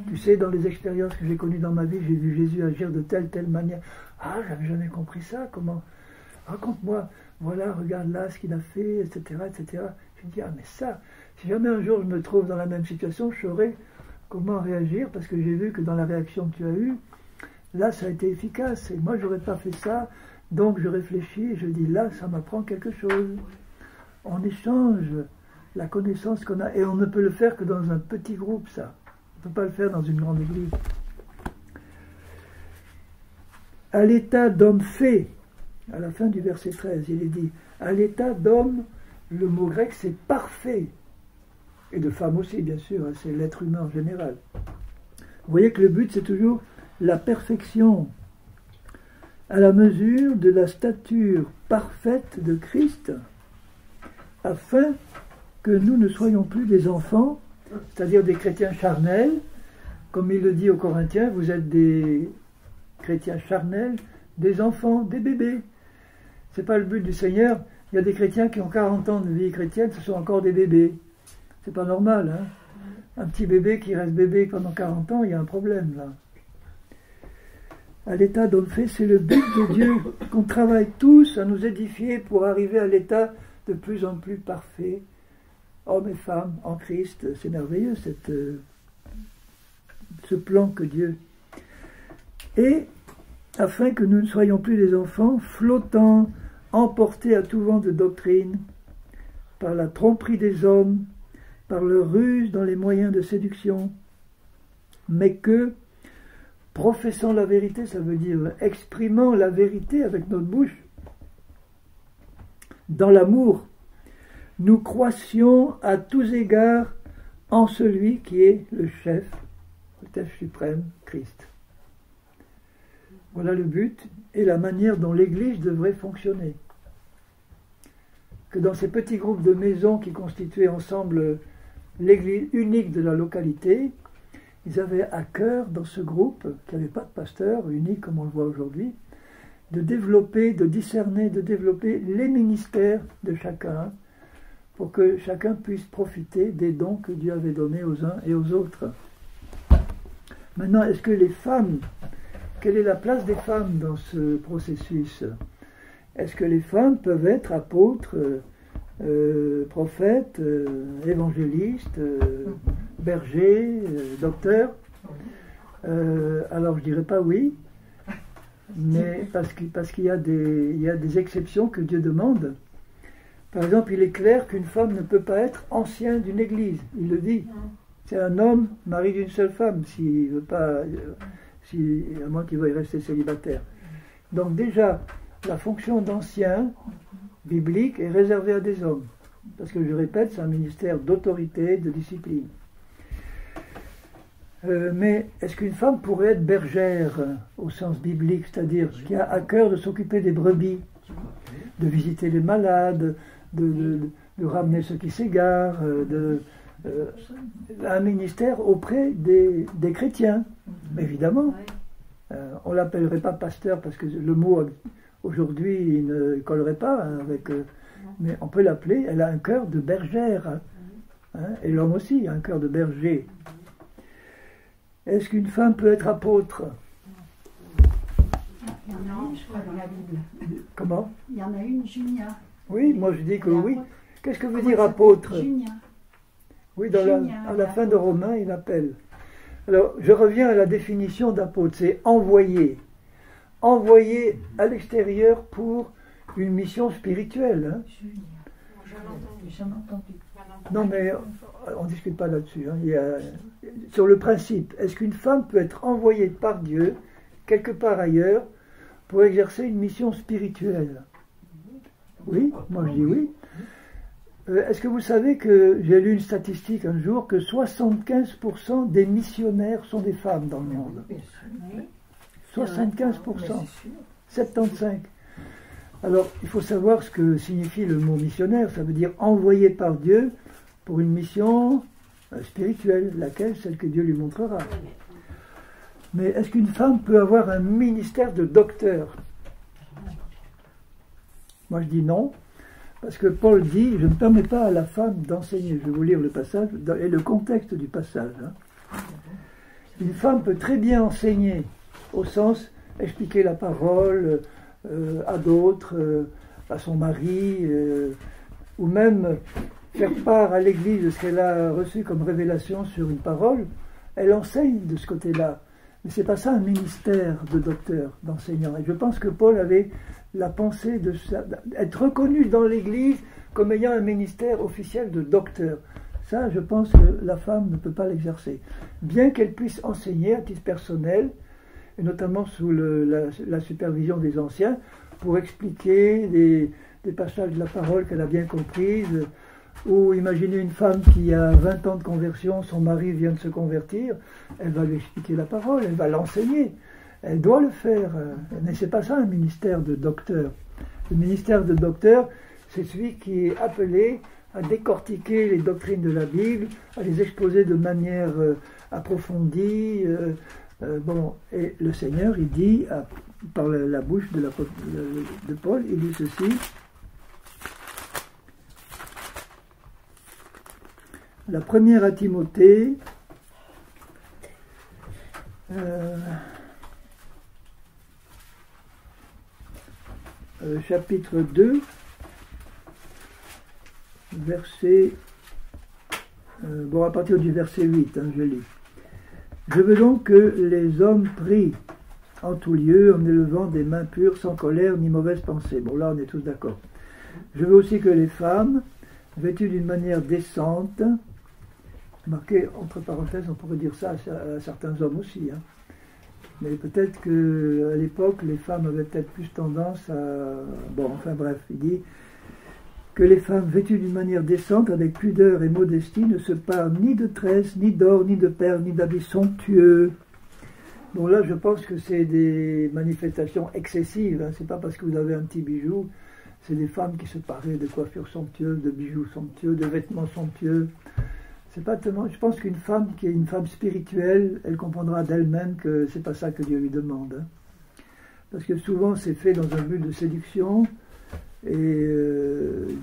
tu sais, dans les expériences que j'ai connues dans ma vie, j'ai vu Jésus agir de telle manière. Ah, j'avais jamais compris ça, comment? Raconte-moi, voilà, regarde là ce qu'il a fait, etc., etc. Je me dis, ah mais ça, si jamais un jour je me trouve dans la même situation, je saurais comment réagir, parce que j'ai vu que dans la réaction que tu as eue, là ça a été efficace, et moi j'aurais pas fait ça, donc je réfléchis, et je dis là ça m'apprend quelque chose. On échange la connaissance qu'on a, et on ne peut le faire que dans un petit groupe, ça. On ne peut pas le faire dans une grande église. À l'état d'homme fait, à la fin du verset 13, il est dit, à l'état d'homme, le mot grec c'est parfait, et de femme aussi bien sûr, c'est l'être humain en général. Vous voyez que le but c'est toujours la perfection, à la mesure de la stature parfaite de Christ, afin que nous ne soyons plus des enfants, c'est-à-dire des chrétiens charnels, comme il le dit aux Corinthiens, vous êtes des chrétiens charnels, des enfants, des bébés. C'est pas le but du Seigneur. Il y a des chrétiens qui ont 40 ans de vie chrétienne, ce sont encore des bébés. C'est pas normal, hein. Un petit bébé qui reste bébé pendant 40 ans, il y a un problème là. À l'état d'homme fait, c'est le but de Dieu, qu'on travaille tous à nous édifier pour arriver à l'état de plus en plus parfait, hommes et femmes en Christ. C'est merveilleux ce plan que Dieu. Et afin que nous ne soyons plus des enfants flottants, emportés à tout vent de doctrine, par la tromperie des hommes, par leur ruse dans les moyens de séduction, mais que, professant la vérité, ça veut dire exprimant la vérité avec notre bouche, dans l'amour, nous croissions à tous égards en celui qui est le chef suprême, Christ. Voilà le but et la manière dont l'Église devrait fonctionner. Que dans ces petits groupes de maisons qui constituaient ensemble l'Église unique de la localité, ils avaient à cœur dans ce groupe, qui n'avait pas de pasteur, unique comme on le voit aujourd'hui, de développer, de discerner, de développer les ministères de chacun, pour que chacun puisse profiter des dons que Dieu avait donnés aux uns et aux autres. Maintenant, est-ce que les femmes, quelle est la place des femmes dans ce processus? Est-ce que les femmes peuvent être apôtres, prophètes, évangélistes, bergers, docteurs? Alors je dirais pas oui, mais parce qu'il y a des exceptions que Dieu demande. Par exemple, il est clair qu'une femme ne peut pas être ancienne d'une église, il le dit. C'est un homme mari d'une seule femme, s'il veut pas, à moins qu'il veuille rester célibataire. Donc déjà, la fonction d'ancien biblique est réservée à des hommes. Parce que je répète, c'est un ministère d'autorité, de discipline. Mais est-ce qu'une femme pourrait être bergère au sens biblique, c'est-à-dire qui a à cœur de s'occuper des brebis, de visiter les malades, de ramener ceux qui s'égarent, un ministère auprès des chrétiens, évidemment. On ne l'appellerait pas pasteur parce que le mot aujourd'hui il ne collerait pas avec, mais on peut l'appeler, elle a un cœur de bergère, et l'homme aussi a un cœur de berger. Est-ce qu'une femme peut être apôtre? Il y en a une, je crois, dans la Bible. Comment? Il y en a une, Junia. Oui, moi je dis que oui. Qu'est-ce que veut dire apôtre? Junia. Oui, à la fin de Romains, il appelle. Alors, je reviens à la définition d'apôtre, c'est envoyer. Envoyer à l'extérieur pour une mission spirituelle. Hein. Jamais entendu. Non, mais on ne discute pas là-dessus. Hein. Sur le principe, est-ce qu'une femme peut être envoyée par Dieu, quelque part ailleurs, pour exercer une mission spirituelle? Oui, moi je dis oui. Est-ce que vous savez que j'ai lu une statistique un jour que 75% des missionnaires sont des femmes dans le monde? 75%. 75%. Alors, il faut savoir ce que signifie le mot missionnaire. Ça veut dire envoyé par Dieu pour une mission spirituelle, laquelle, celle que Dieu lui montrera. Mais est-ce qu'une femme peut avoir un ministère de docteur? Moi, je dis non, parce que Paul dit, je ne permets pas à la femme d'enseigner. Je vais vous lire le passage et le contexte du passage. Hein. Une femme peut très bien enseigner, au sens expliquer la parole à d'autres, à son mari, ou même faire part à l'Église de ce qu'elle a reçu comme révélation sur une parole. Elle enseigne de ce côté-là. Mais ce n'est pas ça un ministère de docteur, d'enseignant. Et je pense que Paul avait la pensée d'être reconnu dans l'Église comme ayant un ministère officiel de docteur. Ça, je pense que la femme ne peut pas l'exercer. Bien qu'elle puisse enseigner à titre personnel, et notamment sous la supervision des anciens, pour expliquer des passages de la parole qu'elle a bien comprises, ou imaginez une femme qui a 20 ans de conversion, son mari vient de se convertir, elle va lui expliquer la parole, elle va l'enseigner, elle doit le faire, mais c'est pas ça un ministère de docteur. Le ministère de docteur, c'est celui qui est appelé à décortiquer les doctrines de la Bible, à les exposer de manière approfondie, bon, et le Seigneur, il dit, par la bouche de Paul, il dit ceci. La première à Timothée, chapitre 2, verset, bon, à partir du verset 8, hein, je lis. Je veux donc que les hommes prient en tout lieu, en élevant des mains pures, sans colère ni mauvaise pensée. Bon, là, on est tous d'accord. Je veux aussi que les femmes, vêtues d'une manière décente, marqué entre parenthèses, on pourrait dire ça à certains hommes aussi, hein. Mais peut-être qu'à l'époque, les femmes avaient peut-être plus tendance à... Bon, enfin bref, il dit que les femmes vêtues d'une manière décente, avec pudeur et modestie, ne se parent ni de tresses, ni d'or, ni de perles, ni d'habits somptueux. Bon, là, je pense que c'est des manifestations excessives, hein. C'est pas parce que vous avez un petit bijou, c'est des femmes qui se paraient de coiffures somptueuses, de bijoux somptueux, de vêtements somptueux. C'est pas tellement... Je pense qu'une femme qui est une femme spirituelle, elle comprendra d'elle-même que c'est pas ça que Dieu lui demande, hein. Parce que souvent, c'est fait dans un but de séduction, et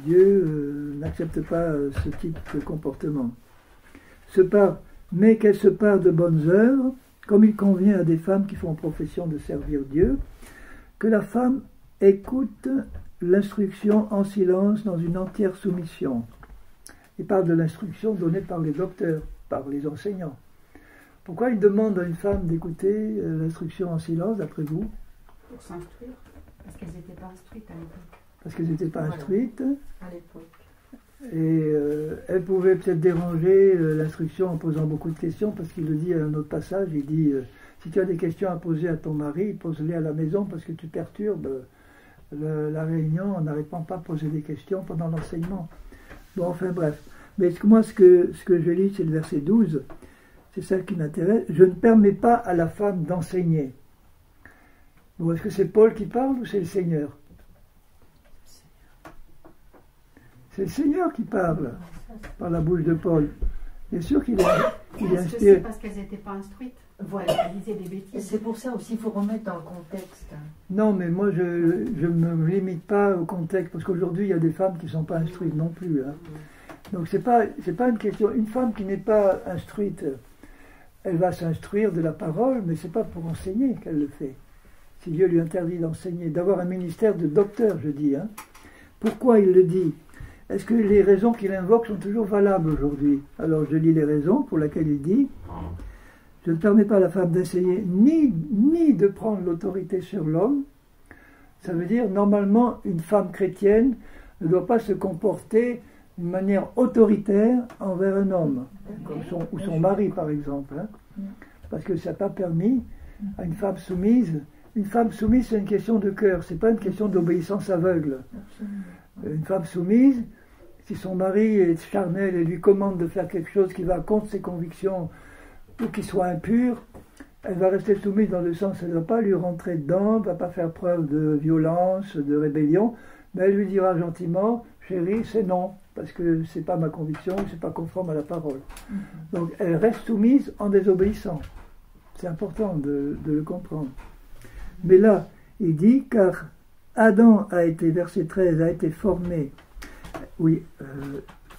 Dieu n'accepte pas ce type de comportement. Mais qu'elle se pare de bonnes œuvres, comme il convient à des femmes qui font profession de servir Dieu, que la femme écoute l'instruction en silence dans une entière soumission. Il parle de l'instruction donnée par les docteurs, par les enseignants. Pourquoi il demande à une femme d'écouter l'instruction en silence, d'après vous? Pour s'instruire, parce qu'elles n'étaient pas instruites à l'époque. Parce qu'elles n'étaient pas instruites. À l'époque. Et elle pouvait peut-être déranger l'instruction en posant beaucoup de questions, parce qu'il le dit à un autre passage, il dit si tu as des questions à poser à ton mari, pose-les à la maison parce que tu perturbes la réunion en n'arrêtant pas de poser des questions pendant l'enseignement. Bon, enfin bref. Mais moi, ce que je lis, c'est le verset 12, c'est ça qui m'intéresse. Je ne permets pas à la femme d'enseigner. Bon, est-ce que c'est Paul qui parle ou c'est le Seigneur? C'est le Seigneur qui parle par la bouche de Paul. Bien sûr qu'il est Est-ce que c'est parce qu'elles n'étaient pas instruites? Voilà, elles disaient des bêtises. C'est pour ça aussi qu'il faut remettre dans le contexte. Non, mais moi je ne me limite pas au contexte, parce qu'aujourd'hui il y a des femmes qui ne sont pas instruites non plus, hein. Donc c'est pas une question. Une femme qui n'est pas instruite, elle va s'instruire de la parole, mais c'est pas pour enseigner qu'elle le fait. Si Dieu lui interdit d'enseigner, d'avoir un ministère de docteur, je dis, hein. Pourquoi il le dit? Est-ce que les raisons qu'il invoque sont toujours valables aujourd'hui? Alors je lis les raisons pour lesquelles il dit je ne permets pas à la femme d'enseigner ni de prendre l'autorité sur l'homme. Ça veut dire, normalement, une femme chrétienne ne doit pas se comporter d'une manière autoritaire envers un homme, ou son mari, par exemple. Hein, parce que ça n'a pas permis à une femme soumise. Une femme soumise, c'est une question de cœur, c'est pas une question d'obéissance aveugle. Une femme soumise, si son mari est charnel et lui commande de faire quelque chose qui va contre ses convictions ou qui soit impur, elle va rester soumise dans le sens, elle ne va pas lui rentrer dedans, elle ne va pas faire preuve de violence, de rébellion, mais elle lui dira gentiment, chérie, c'est non, parce que ce n'est pas ma conviction, ce n'est pas conforme à la parole. Donc elle reste soumise en désobéissant. C'est important de le comprendre. Mais là, il dit, car Adam a été, verset 13, a été formé, oui,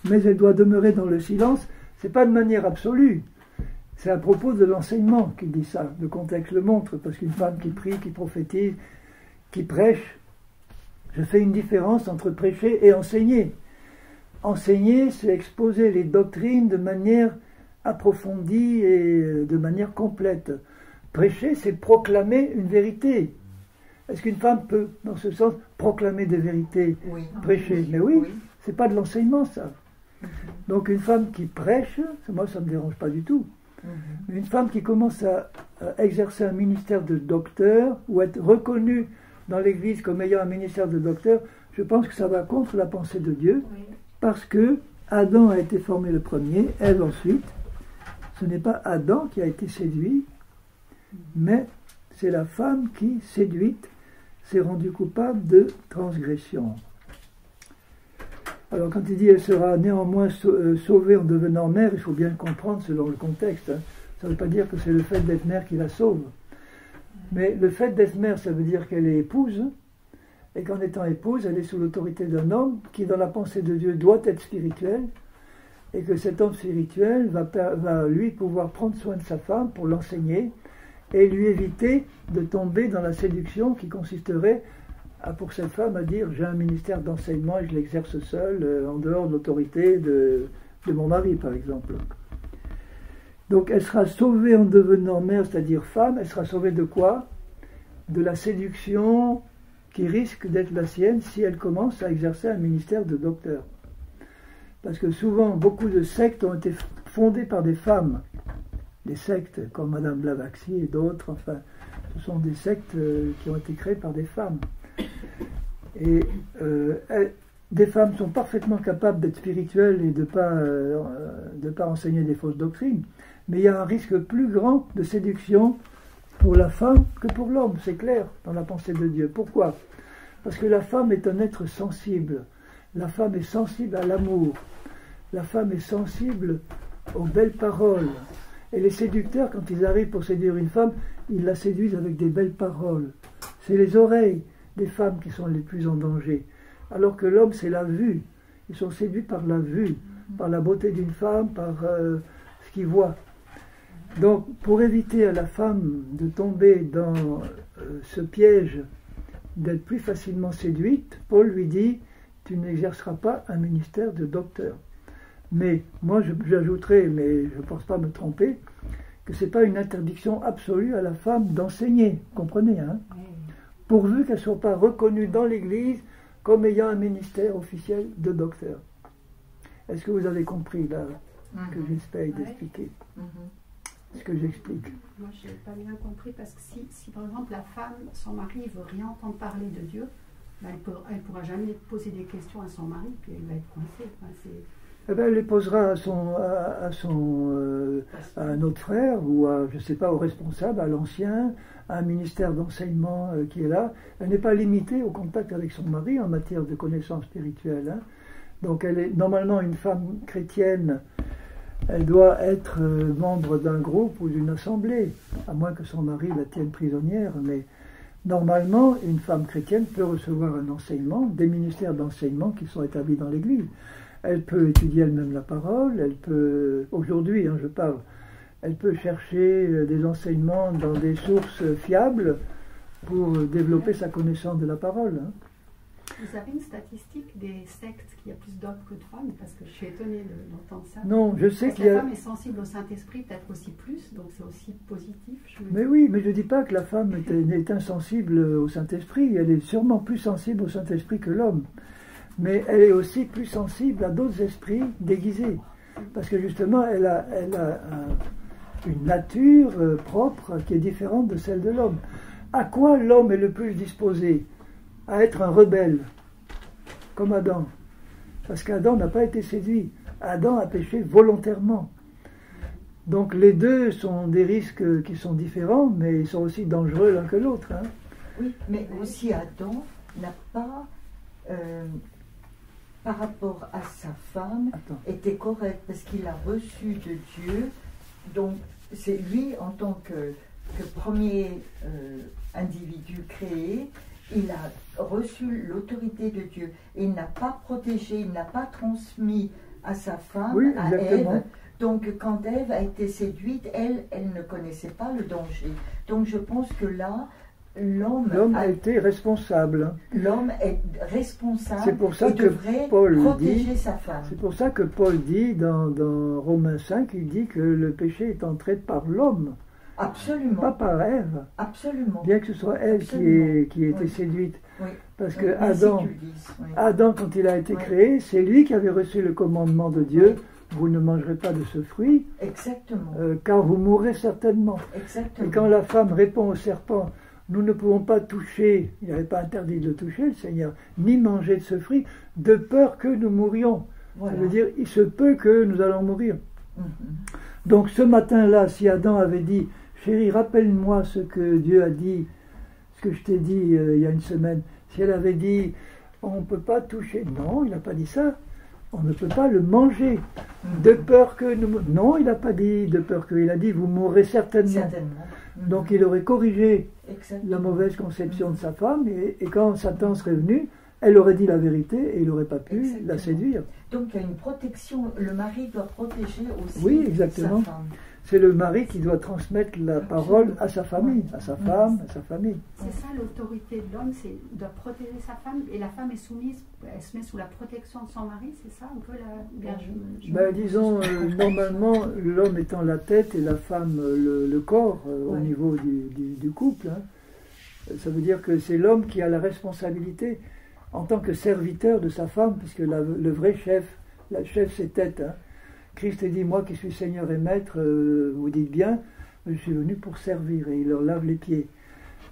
mais elle doit demeurer dans le silence, c'est pas de manière absolue. C'est à propos de l'enseignement qu'il dit ça. Le contexte le montre, parce qu'une femme qui prie, qui prophétise, qui prêche, je fais une différence entre prêcher et enseigner. Enseigner, c'est exposer les doctrines de manière approfondie et de manière complète. Prêcher, c'est proclamer une vérité. Est-ce qu'une femme peut, dans ce sens, proclamer des vérités, prêcher? Mais oui, c'est pas de l'enseignement, ça. Donc une femme qui prêche, moi ça ne me dérange pas du tout. Mais une femme qui commence à exercer un ministère de docteur ou être reconnue dans l'Église comme ayant un ministère de docteur, je pense que ça va contre la pensée de Dieu, parce que Adam a été formé le premier, Ève ensuite. Ce n'est pas Adam qui a été séduit, mais c'est la femme qui, séduite, s'est rendue coupable de transgression. Alors quand il dit elle sera néanmoins sauvée en devenant mère, il faut bien le comprendre selon le contexte. Hein. Ça ne veut pas dire que c'est le fait d'être mère qui la sauve. Mais le fait d'être mère, ça veut dire qu'elle est épouse, et qu'en étant épouse, elle est sous l'autorité d'un homme qui, dans la pensée de Dieu, doit être spirituel, et que cet homme spirituel va lui pouvoir prendre soin de sa femme pour l'enseigner, et lui éviter de tomber dans la séduction qui consisterait pour cette femme à dire j'ai un ministère d'enseignement et je l'exerce seul en dehors de l'autorité de mon mari, par exemple. Donc elle sera sauvée en devenant mère, c'est-à-dire femme. Elle sera sauvée de quoi? De la séduction qui risque d'être la sienne si elle commence à exercer un ministère de docteur. Parce que souvent, beaucoup de sectes ont été fondées par des femmes. Des sectes comme Madame Blavatsky et d'autres, enfin, ce sont des sectes qui ont été créées par des femmes. Et des femmes sont parfaitement capables d'être spirituelles et de ne pas enseigner des fausses doctrines, mais il y a un risque plus grand de séduction pour la femme que pour l'homme, c'est clair, dans la pensée de Dieu. Pourquoi? Parce que la femme est un être sensible. La femme est sensible à l'amour. La femme est sensible aux belles paroles. Et les séducteurs, quand ils arrivent pour séduire une femme, ils la séduisent avec des belles paroles. C'est les oreilles des femmes qui sont les plus en danger. Alors que l'homme, c'est la vue. Ils sont séduits par la vue, par la beauté d'une femme, par ce qu'ils voient. Donc, pour éviter à la femme de tomber dans ce piège d'être plus facilement séduite, Paul lui dit « Tu n'exerceras pas un ministère de docteur ». Mais moi, j'ajouterais, mais je ne pense pas me tromper, que ce n'est pas une interdiction absolue à la femme d'enseigner, comprenez, hein? Pourvu qu'elle ne soit pas reconnue dans l'Église comme ayant un ministère officiel de docteur. Est-ce que vous avez compris là que j'essaye d'expliquer ce que j'explique? Moi, je n'ai pas bien compris, parce que si par exemple la femme, son mari ne veut rien entendre parler de Dieu, ben, elle ne pourra jamais poser des questions à son mari, puis elle va être coincée. Enfin, eh bien, elle les posera à un autre frère, ou à, je ne sais pas, au responsable, à l'ancien, à un ministère d'enseignement qui est là. Elle n'est pas limitée au contact avec son mari en matière de connaissances spirituelles. Hein. Donc elle est normalement une femme chrétienne, elle doit être membre d'un groupe ou d'une assemblée, à moins que son mari la tienne prisonnière, mais normalement, une femme chrétienne peut recevoir un enseignement, des ministères d'enseignement qui sont établis dans l'Église. Elle peut étudier elle-même la parole, elle peut, aujourd'hui je parle, elle peut chercher des enseignements dans des sources fiables pour développer sa connaissance de la parole. Hein. Vous avez une statistique des sectes qu'il y a plus d'hommes que de femmes? Parce que je suis étonnée d'entendre ça. Non, je sais qu'il y La a... femme est sensible au Saint-Esprit, peut-être aussi plus, donc c'est aussi positif. Mais oui, mais je ne dis pas que la femme est insensible au Saint-Esprit. Elle est sûrement plus sensible au Saint-Esprit que l'homme. Mais elle est aussi plus sensible à d'autres esprits déguisés. Parce que justement, elle a une nature propre qui est différente de celle de l'homme. À quoi l'homme est le plus disposé? À être un rebelle, comme Adam. Parce qu'Adam n'a pas été séduit. Adam a péché volontairement. Donc les deux sont des risques qui sont différents, mais ils sont aussi dangereux l'un que l'autre. Hein. Oui, mais aussi Adam n'a pas, par rapport à sa femme, été correct, parce qu'il a reçu de Dieu, donc c'est lui en tant que premier individu créé, il a reçu l'autorité de Dieu. Il n'a pas protégé, il n'a pas transmis à sa femme, oui, à Ève. Donc quand Ève a été séduite, elle ne connaissait pas le danger. Donc je pense que là, l'homme a été responsable. L'homme est responsable. C'est pour ça et que devrait Paul protéger dit, sa femme. C'est pour ça que Paul dit dans Romains 5, il dit que le péché est entré par l'homme. Absolument. Pas par Ève. Absolument. Bien que ce soit elle qui ait été séduite. Oui. Parce que Adam, quand il a été créé, c'est lui qui avait reçu le commandement de Dieu. Oui. Vous ne mangerez pas de ce fruit. Exactement. Car vous mourrez certainement. Exactement. Et quand la femme répond au serpent, nous ne pouvons pas toucher, il n'avait pas interdit de le toucher, le Seigneur, ni manger de ce fruit, de peur que nous mourions. Voilà. Ça veut dire, il se peut que nous allons mourir. Donc ce matin-là, si Adam avait dit, chérie, rappelle-moi ce que Dieu a dit, ce que je t'ai dit il y a une semaine. Si elle avait dit, on ne peut pas toucher, non, il n'a pas dit ça. On ne peut pas le manger, de peur que nous... Non, il n'a pas dit de peur que, il a dit, vous mourrez certainement. Donc il aurait corrigé la mauvaise conception de sa femme, et quand Satan serait venu, elle aurait dit la vérité, et il n'aurait pas pu la séduire. Donc il y a une protection, le mari doit protéger aussi oui, exactement. sa femme. C'est le mari qui doit transmettre la parole à sa famille, à sa femme, à sa famille. C'est ça l'autorité de l'homme, c'est de protéger sa femme, et la femme est soumise, elle se met sous la protection de son mari, c'est ça un peu la... disons, normalement, l'homme étant la tête et la femme le corps au niveau du couple. Hein. Ça veut dire que c'est l'homme qui a la responsabilité en tant que serviteur de sa femme, puisque le vrai chef, la chef c'est tête. Hein. Christ dit, moi qui suis Seigneur et Maître, vous dites bien, je suis venu pour servir, et il leur lave les pieds.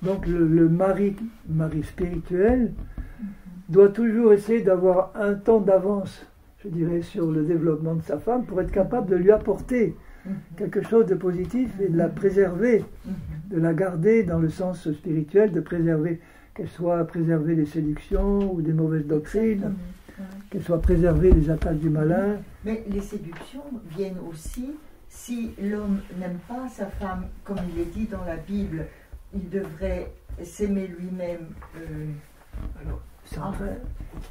Donc le mari spirituel, doit toujours essayer d'avoir un temps d'avance, je dirais, sur le développement de sa femme, pour être capable de lui apporter quelque chose de positif et de la préserver, de la garder dans le sens spirituel, de préserver, qu'elle soit préservée des séductions ou des mauvaises doctrines, qu'elle soit préservée des attaques du malin. Mais les séductions viennent aussi, si l'homme n'aime pas sa femme, comme il est dit dans la Bible, il devrait s'aimer lui-même. Alors,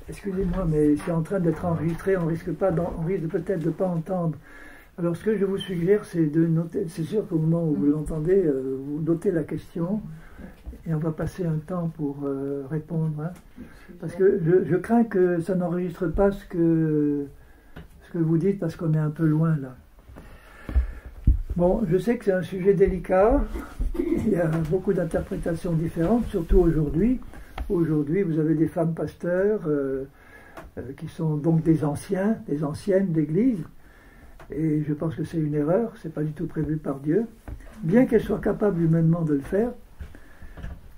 excusez-moi, mais c'est en train d'être enregistré, on risque peut-être de ne pas entendre. Alors ce que je vous suggère, c'est de noter, c'est sûr qu'au moment où vous l'entendez, vous notez la question, et on va passer un temps pour répondre. Hein, parce que je crains que ça n'enregistre pas ce que vous dites, parce qu'on est un peu loin là. Bon, je sais que c'est un sujet délicat, il y a beaucoup d'interprétations différentes, surtout aujourd'hui. Aujourd'hui, vous avez des femmes pasteurs qui sont donc des anciennes d'église, et je pense que c'est une erreur, c'est pas du tout prévu par Dieu, bien qu'elles soient capables humainement de le faire,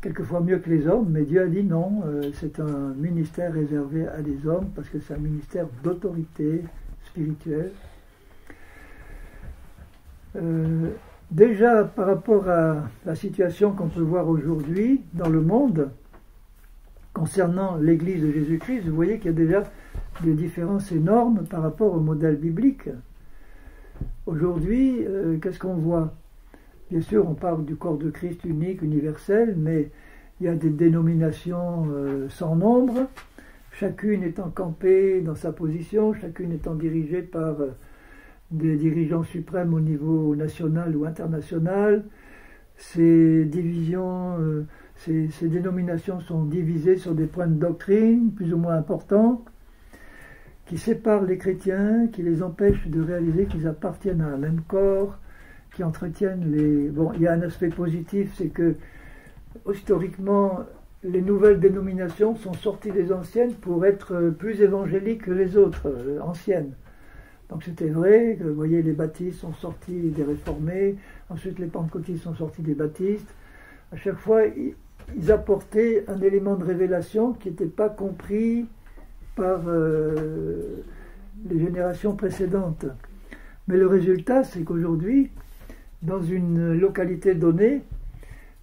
quelquefois mieux que les hommes, mais Dieu a dit non, c'est un ministère réservé à des hommes, parce que c'est un ministère d'autorité spirituelle. Déjà, par rapport à la situation qu'on peut voir aujourd'hui dans le monde, concernant l'Église de Jésus-Christ, vous voyez qu'il y a déjà des différences énormes par rapport au modèle biblique. Aujourd'hui, qu'est-ce qu'on voit? Bien sûr, on parle du corps de Christ unique, universel, mais il y a des dénominations sans nombre, chacune étant campée dans sa position, chacune étant dirigée par des dirigeants suprêmes au niveau national ou international. Ces divisions Ces dénominations sont divisées sur des points de doctrine plus ou moins importants, qui séparent les chrétiens, qui les empêchent de réaliser qu'ils appartiennent à un même corps, qui entretiennent les... Bon, il y a un aspect positif, c'est que, historiquement, les nouvelles dénominations sont sorties des anciennes pour être plus évangéliques que les autres anciennes. Donc c'était vrai, que, vous voyez, les baptistes sont sortis des réformés, ensuite les pentecôtistes sont sortis des baptistes. À chaque fois, ils apportaient un élément de révélation qui n'était pas compris par les générations précédentes. Mais le résultat, c'est qu'aujourd'hui, dans une localité donnée,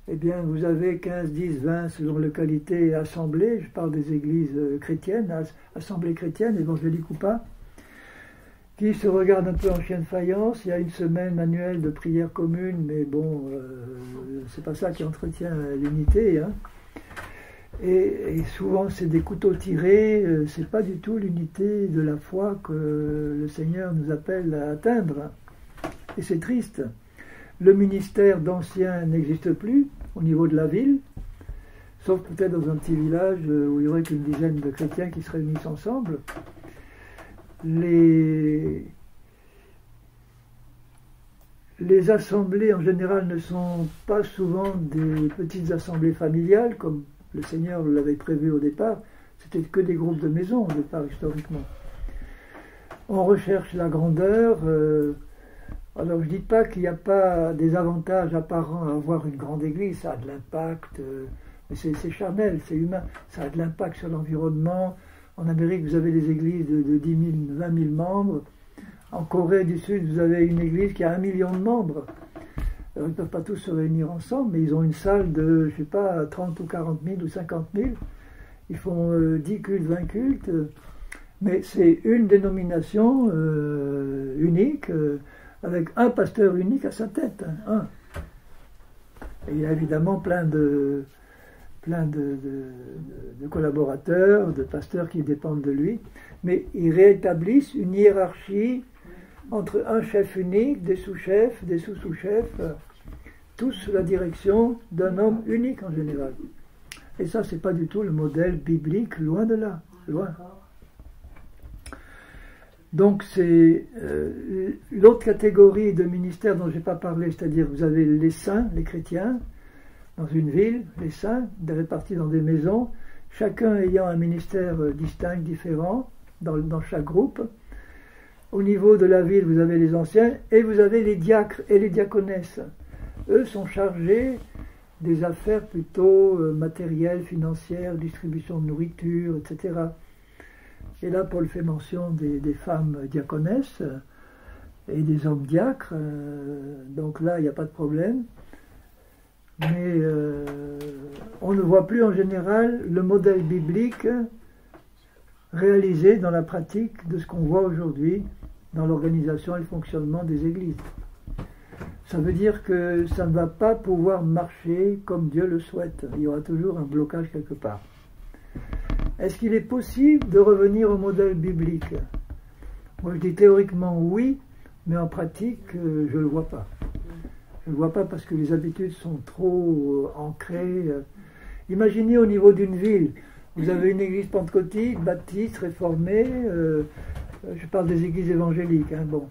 eh bien, vous avez 15, 10, 20, selon localité, assemblées, je parle des églises chrétiennes, assemblées chrétiennes, évangéliques ou pas, qui se regardent un peu en chien de faïence. Il y a une semaine annuelle de prière commune, mais bon, c'est pas ça qui entretient l'unité, hein. Et souvent, c'est des couteaux tirés, c'est pas du tout l'unité de la foi que le Seigneur nous appelle à atteindre. Et c'est triste. Le ministère d'anciens n'existe plus au niveau de la ville, sauf peut-être dans un petit village où il y aurait qu'une dizaine de chrétiens qui se réunissent ensemble. Les assemblées en général ne sont pas souvent des petites assemblées familiales comme le Seigneur l'avait prévu au départ. C'était que des groupes de maisons au départ historiquement. On recherche la grandeur. Alors je ne dis pas qu'il n'y a pas des avantages apparents à avoir une grande église, ça a de l'impact, mais c'est charnel, c'est humain, ça a de l'impact sur l'environnement. En Amérique, vous avez des églises de 10 000, 20 000 membres. En Corée du Sud, vous avez une église qui a 1 million de membres. Alors, ils ne peuvent pas tous se réunir ensemble, mais ils ont une salle de, je ne sais pas, 30 ou 40 000 ou 50 000. Ils font 10 cultes, 20 cultes. Mais c'est une dénomination unique, avec un pasteur unique à sa tête. Hein. Et il y a évidemment plein de collaborateurs, de pasteurs qui dépendent de lui, mais ils réétablissent une hiérarchie entre un chef unique, des sous-chefs, des sous-sous-chefs, tous sous la direction d'un homme unique en général. Et ça, c'est pas du tout le modèle biblique, loin de là, loin. Donc c'est l'autre catégorie de ministères dont je n'ai pas parlé, c'est-à-dire vous avez les saints, les chrétiens, dans une ville, les saints, répartis dans des maisons, chacun ayant un ministère distinct, différent, dans chaque groupe. Au niveau de la ville, vous avez les anciens, et vous avez les diacres et les diaconesses. Eux sont chargés des affaires plutôt matérielles, financières, distribution de nourriture, etc. Et là, Paul fait mention des femmes diaconesses et des hommes diacres, donc là, il n'y a pas de problème. Mais on ne voit plus en général le modèle biblique réalisé dans la pratique de ce qu'on voit aujourd'hui dans l'organisation et le fonctionnement des églises. Ça veut dire que ça ne va pas pouvoir marcher comme Dieu le souhaite. Il y aura toujours un blocage quelque part. Est-ce qu'il est possible de revenir au modèle biblique? Moi je dis théoriquement oui, mais en pratique je ne le vois pas. Je ne le vois pas parce que les habitudes sont trop ancrées. Imaginez au niveau d'une ville, vous avez une église pentecôtique, baptiste, réformée, je parle des églises évangéliques. Hein, bon.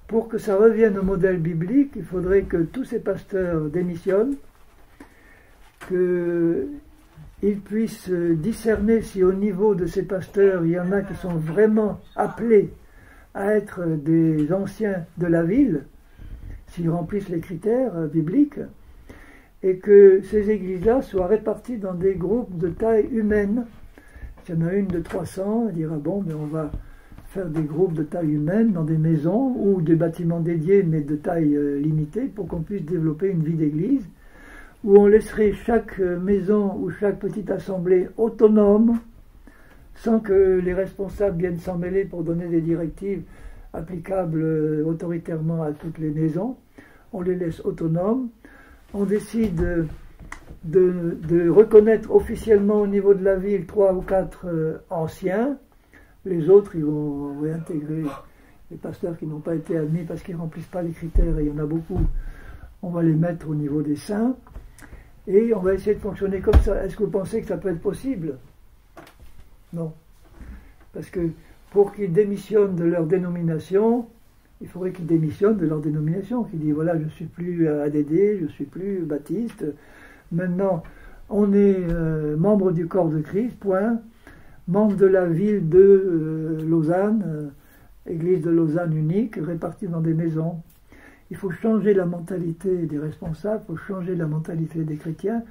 Pour que ça revienne au modèle biblique, il faudrait que tous ces pasteurs démissionnent, qu'ils puissent discerner si au niveau de ces pasteurs, il y en a qui sont vraiment appelés à être des anciens de la ville, s'ils remplissent les critères bibliques, et que ces églises-là soient réparties dans des groupes de taille humaine. S'il y en a une de 300, elle dira bon, mais on va faire des groupes de taille humaine dans des maisons ou des bâtiments dédiés, mais de taille limitée, pour qu'on puisse développer une vie d'église, où on laisserait chaque maison ou chaque petite assemblée autonome, sans que les responsables viennent s'en mêler pour donner des directives applicables autoritairement à toutes les maisons. On les laisse autonomes. On décide de reconnaître officiellement au niveau de la ville 3 ou 4 anciens. Les autres, ils vont réintégrer les pasteurs qui n'ont pas été admis parce qu'ils ne remplissent pas les critères, et il y en a beaucoup. On va les mettre au niveau des saints. et on va essayer de fonctionner comme ça. Est-ce que vous pensez que ça peut être possible? Non. Parce que pour qu'ils démissionnent de leur dénomination, il faudrait qu'ils démissionnent de leur dénomination, qu'ils disent voilà, je ne suis plus ADD, je ne suis plus baptiste, maintenant on est membre du corps de Christ, point, membre de la ville de Lausanne, église de Lausanne unique, répartie dans des maisons. Il faut changer la mentalité des responsables, il faut changer la mentalité des chrétiens,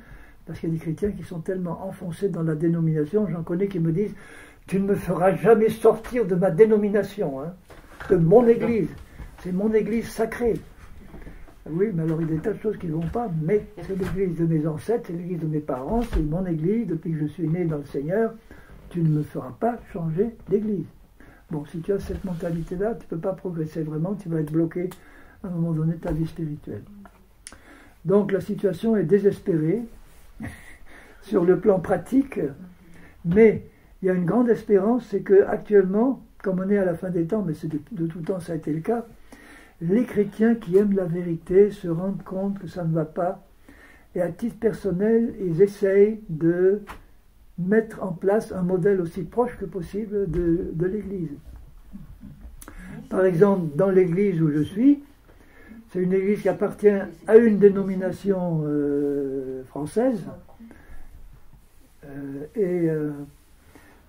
parce qu'il y a des chrétiens qui sont tellement enfoncés dans la dénomination, j'en connais qui me disent « Tu ne me feras jamais sortir de ma dénomination, hein, de mon église, c'est mon église sacrée. » Oui, mais alors il y a des tas de choses qui ne vont pas, mais c'est l'église de mes ancêtres, c'est l'église de mes parents, c'est mon église, depuis que je suis né dans le Seigneur, tu ne me feras pas changer d'église. Bon, si tu as cette mentalité-là, tu ne peux pas progresser vraiment, tu vas être bloqué à un moment donné de ta vie spirituelle. Donc la situation est désespérée sur le plan pratique, mais il y a une grande espérance, c'est qu'actuellement, comme on est à la fin des temps, mais c'est de tout temps ça a été le cas, les chrétiens qui aiment la vérité se rendent compte que ça ne va pas, et à titre personnel, ils essayent de mettre en place un modèle aussi proche que possible de l'Église. Par exemple, dans l'Église où je suis, c'est une Église qui appartient à une dénomination française, et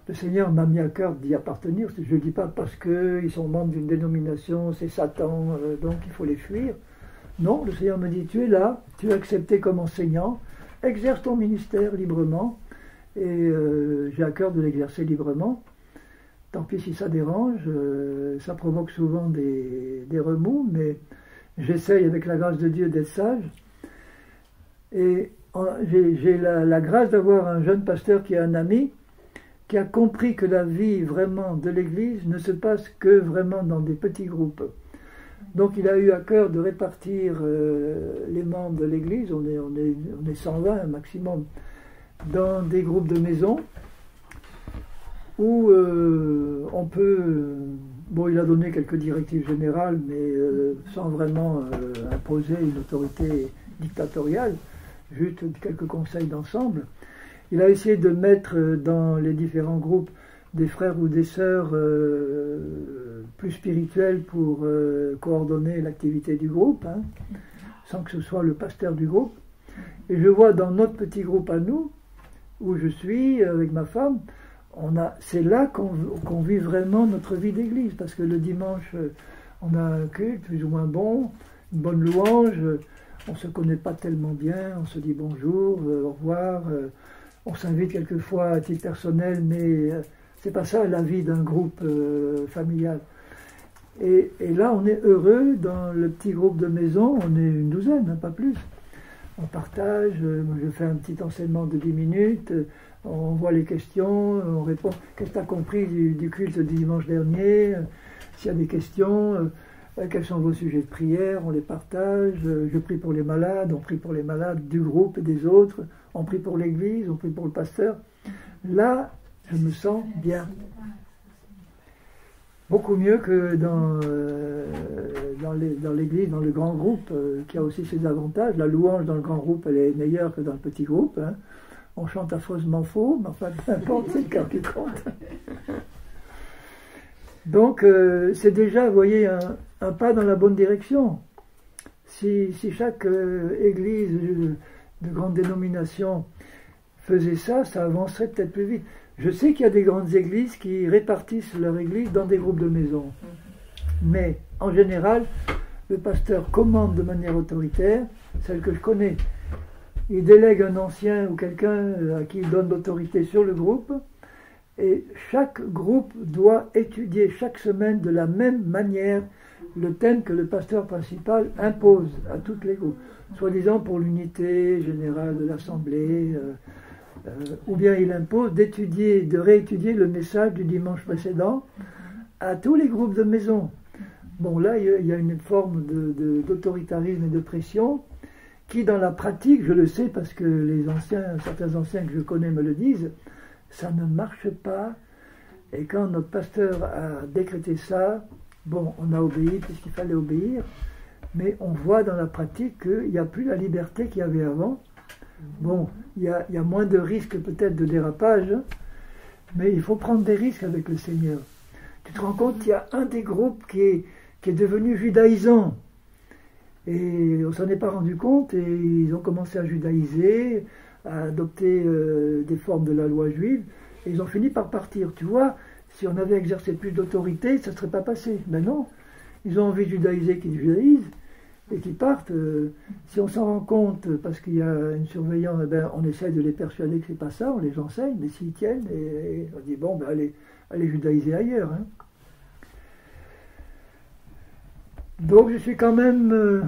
le Seigneur m'a mis à cœur d'y appartenir. Je ne dis pas parce qu'ils sont membres d'une dénomination, c'est Satan, donc il faut les fuir. Non, le Seigneur me dit, tu es là, tu es accepté comme enseignant, exerce ton ministère librement, et j'ai à cœur de l'exercer librement. Tant pis si ça dérange, ça provoque souvent des remous, mais j'essaye avec la grâce de Dieu d'être sage. Et j'ai la grâce d'avoir un jeune pasteur qui est un ami, qui a compris que la vie vraiment de l'Église ne se passe que vraiment dans des petits groupes. Donc il a eu à cœur de répartir les membres de l'Église, on est 120 maximum, dans des groupes de maisons, où on peut... bon, il a donné quelques directives générales, mais sans vraiment imposer une autorité dictatoriale, juste quelques conseils d'ensemble. Il a essayé de mettre dans les différents groupes des frères ou des sœurs plus spirituels pour coordonner l'activité du groupe, hein, sans que ce soit le pasteur du groupe. Et je vois dans notre petit groupe à nous, où je suis avec ma femme, c'est là qu'on vit vraiment notre vie d'église, parce que le dimanche, on a un culte plus ou moins bon, une bonne louange, on ne se connaît pas tellement bien, on se dit bonjour, au revoir, on s'invite quelquefois à titre personnel, mais c'est pas ça la vie d'un groupe familial. Et là, on est heureux dans le petit groupe de maison, on est une douzaine, hein, pas plus. On partage, je fais un petit enseignement de 10 minutes, on voit les questions, on répond. Qu'est-ce que tu as compris du culte du dimanche dernier? S'il y a des questions, quels sont vos sujets de prière? On les partage. Je prie pour les malades, on prie pour les malades du groupe et des autres. On prie pour l'église, on prie pour le pasteur. Là, je me sens bien. Beaucoup mieux que dans l'église, dans le grand groupe, qui a aussi ses avantages. La louange dans le grand groupe, elle est meilleure que dans le petit groupe. Hein. On chante affreusement faux, mais enfin, peu importe, c'est le cœur qui compte. Donc, c'est déjà, vous voyez, un pas dans la bonne direction. Si chaque église de grande dénomination faisait ça, ça avancerait peut-être plus vite. Je sais qu'il y a des grandes églises qui répartissent leur église dans des groupes de maisons. Mais, en général, le pasteur commande de manière autoritaire, celle que je connais. Il délègue un ancien ou quelqu'un à qui il donne l'autorité sur le groupe, et chaque groupe doit étudier chaque semaine de la même manière le thème que le pasteur principal impose à toutes les groupes, soi-disant pour l'unité générale de l'assemblée, ou bien il impose d'étudier, de réétudier le message du dimanche précédent à tous les groupes de maison. Bon, là, il y a une forme d'autoritarisme et de pression qui, dans la pratique, je le sais parce que certains anciens que je connais me le disent, ça ne marche pas. Et quand notre pasteur a décrété ça, bon, on a obéi puisqu'il fallait obéir, mais on voit dans la pratique qu'il n'y a plus la liberté qu'il y avait avant. Bon, il y a moins de risques peut-être de dérapage, mais il faut prendre des risques avec le Seigneur. Tu te rends compte, il y a un des groupes qui est devenu judaïsant. Et on s'en est pas rendu compte, et ils ont commencé à judaïser, à adopter des formes de la loi juive, et ils ont fini par partir. Tu vois, si on avait exercé plus d'autorité, ça ne serait pas passé. Mais non, ils ont envie de judaïser qu'ils judaïsent, et qu'ils partent. Si on s'en rend compte, parce qu'il y a une surveillance, eh ben, on essaie de les persuader que c'est pas ça, on les enseigne, mais s'ils tiennent, et on dit, bon, ben, allez judaïser ailleurs. Hein. Donc je suis quand même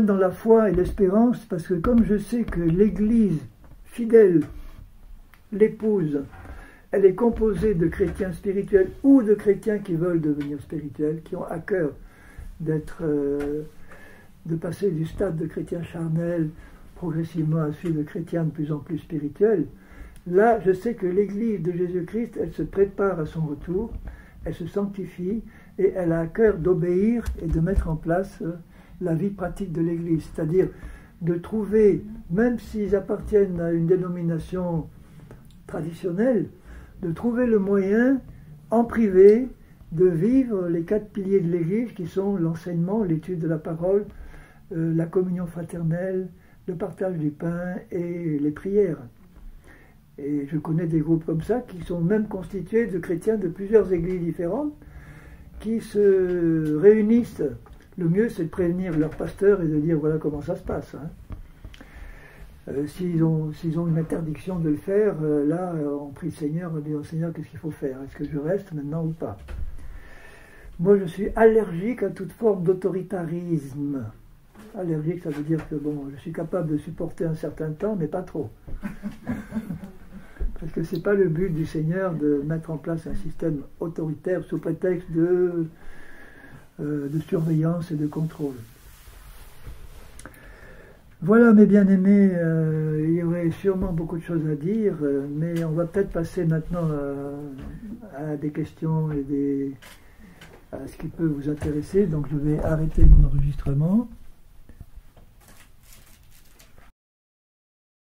dans la foi et l'espérance, parce que comme je sais que l'Église fidèle, l'épouse, elle est composée de chrétiens spirituels ou de chrétiens qui veulent devenir spirituels, qui ont à cœur de passer du stade de chrétien charnel progressivement à celui de chrétien de plus en plus spirituel. Là, je sais que l'Église de Jésus-Christ, elle se prépare à son retour, elle se sanctifie, et elle a à cœur d'obéir et de mettre en place la vie pratique de l'Église, c'est-à-dire de trouver, même s'ils appartiennent à une dénomination traditionnelle, de trouver le moyen, en privé, de vivre les 4 piliers de l'Église qui sont l'enseignement, l'étude de la parole, la communion fraternelle, le partage du pain et les prières. Et je connais des groupes comme ça qui sont même constitués de chrétiens de plusieurs églises différentes, qui se réunissent. Le mieux, c'est de prévenir leur pasteur et de dire voilà comment ça se passe. Hein. S'ils ont une interdiction de le faire, là, on prie le Seigneur, on dit au Seigneur qu'est-ce qu'il faut faire. Est-ce que je reste maintenant ou pas? Moi, je suis allergique à toute forme d'autoritarisme. Allergique, ça veut dire que bon, je suis capable de supporter un certain temps, mais pas trop. Parce que ce n'est pas le but du Seigneur de mettre en place un système autoritaire sous prétexte de surveillance et de contrôle. Voilà mes bien-aimés, il y aurait sûrement beaucoup de choses à dire, mais on va peut-être passer maintenant à des questions et à ce qui peut vous intéresser. Donc je vais arrêter mon enregistrement.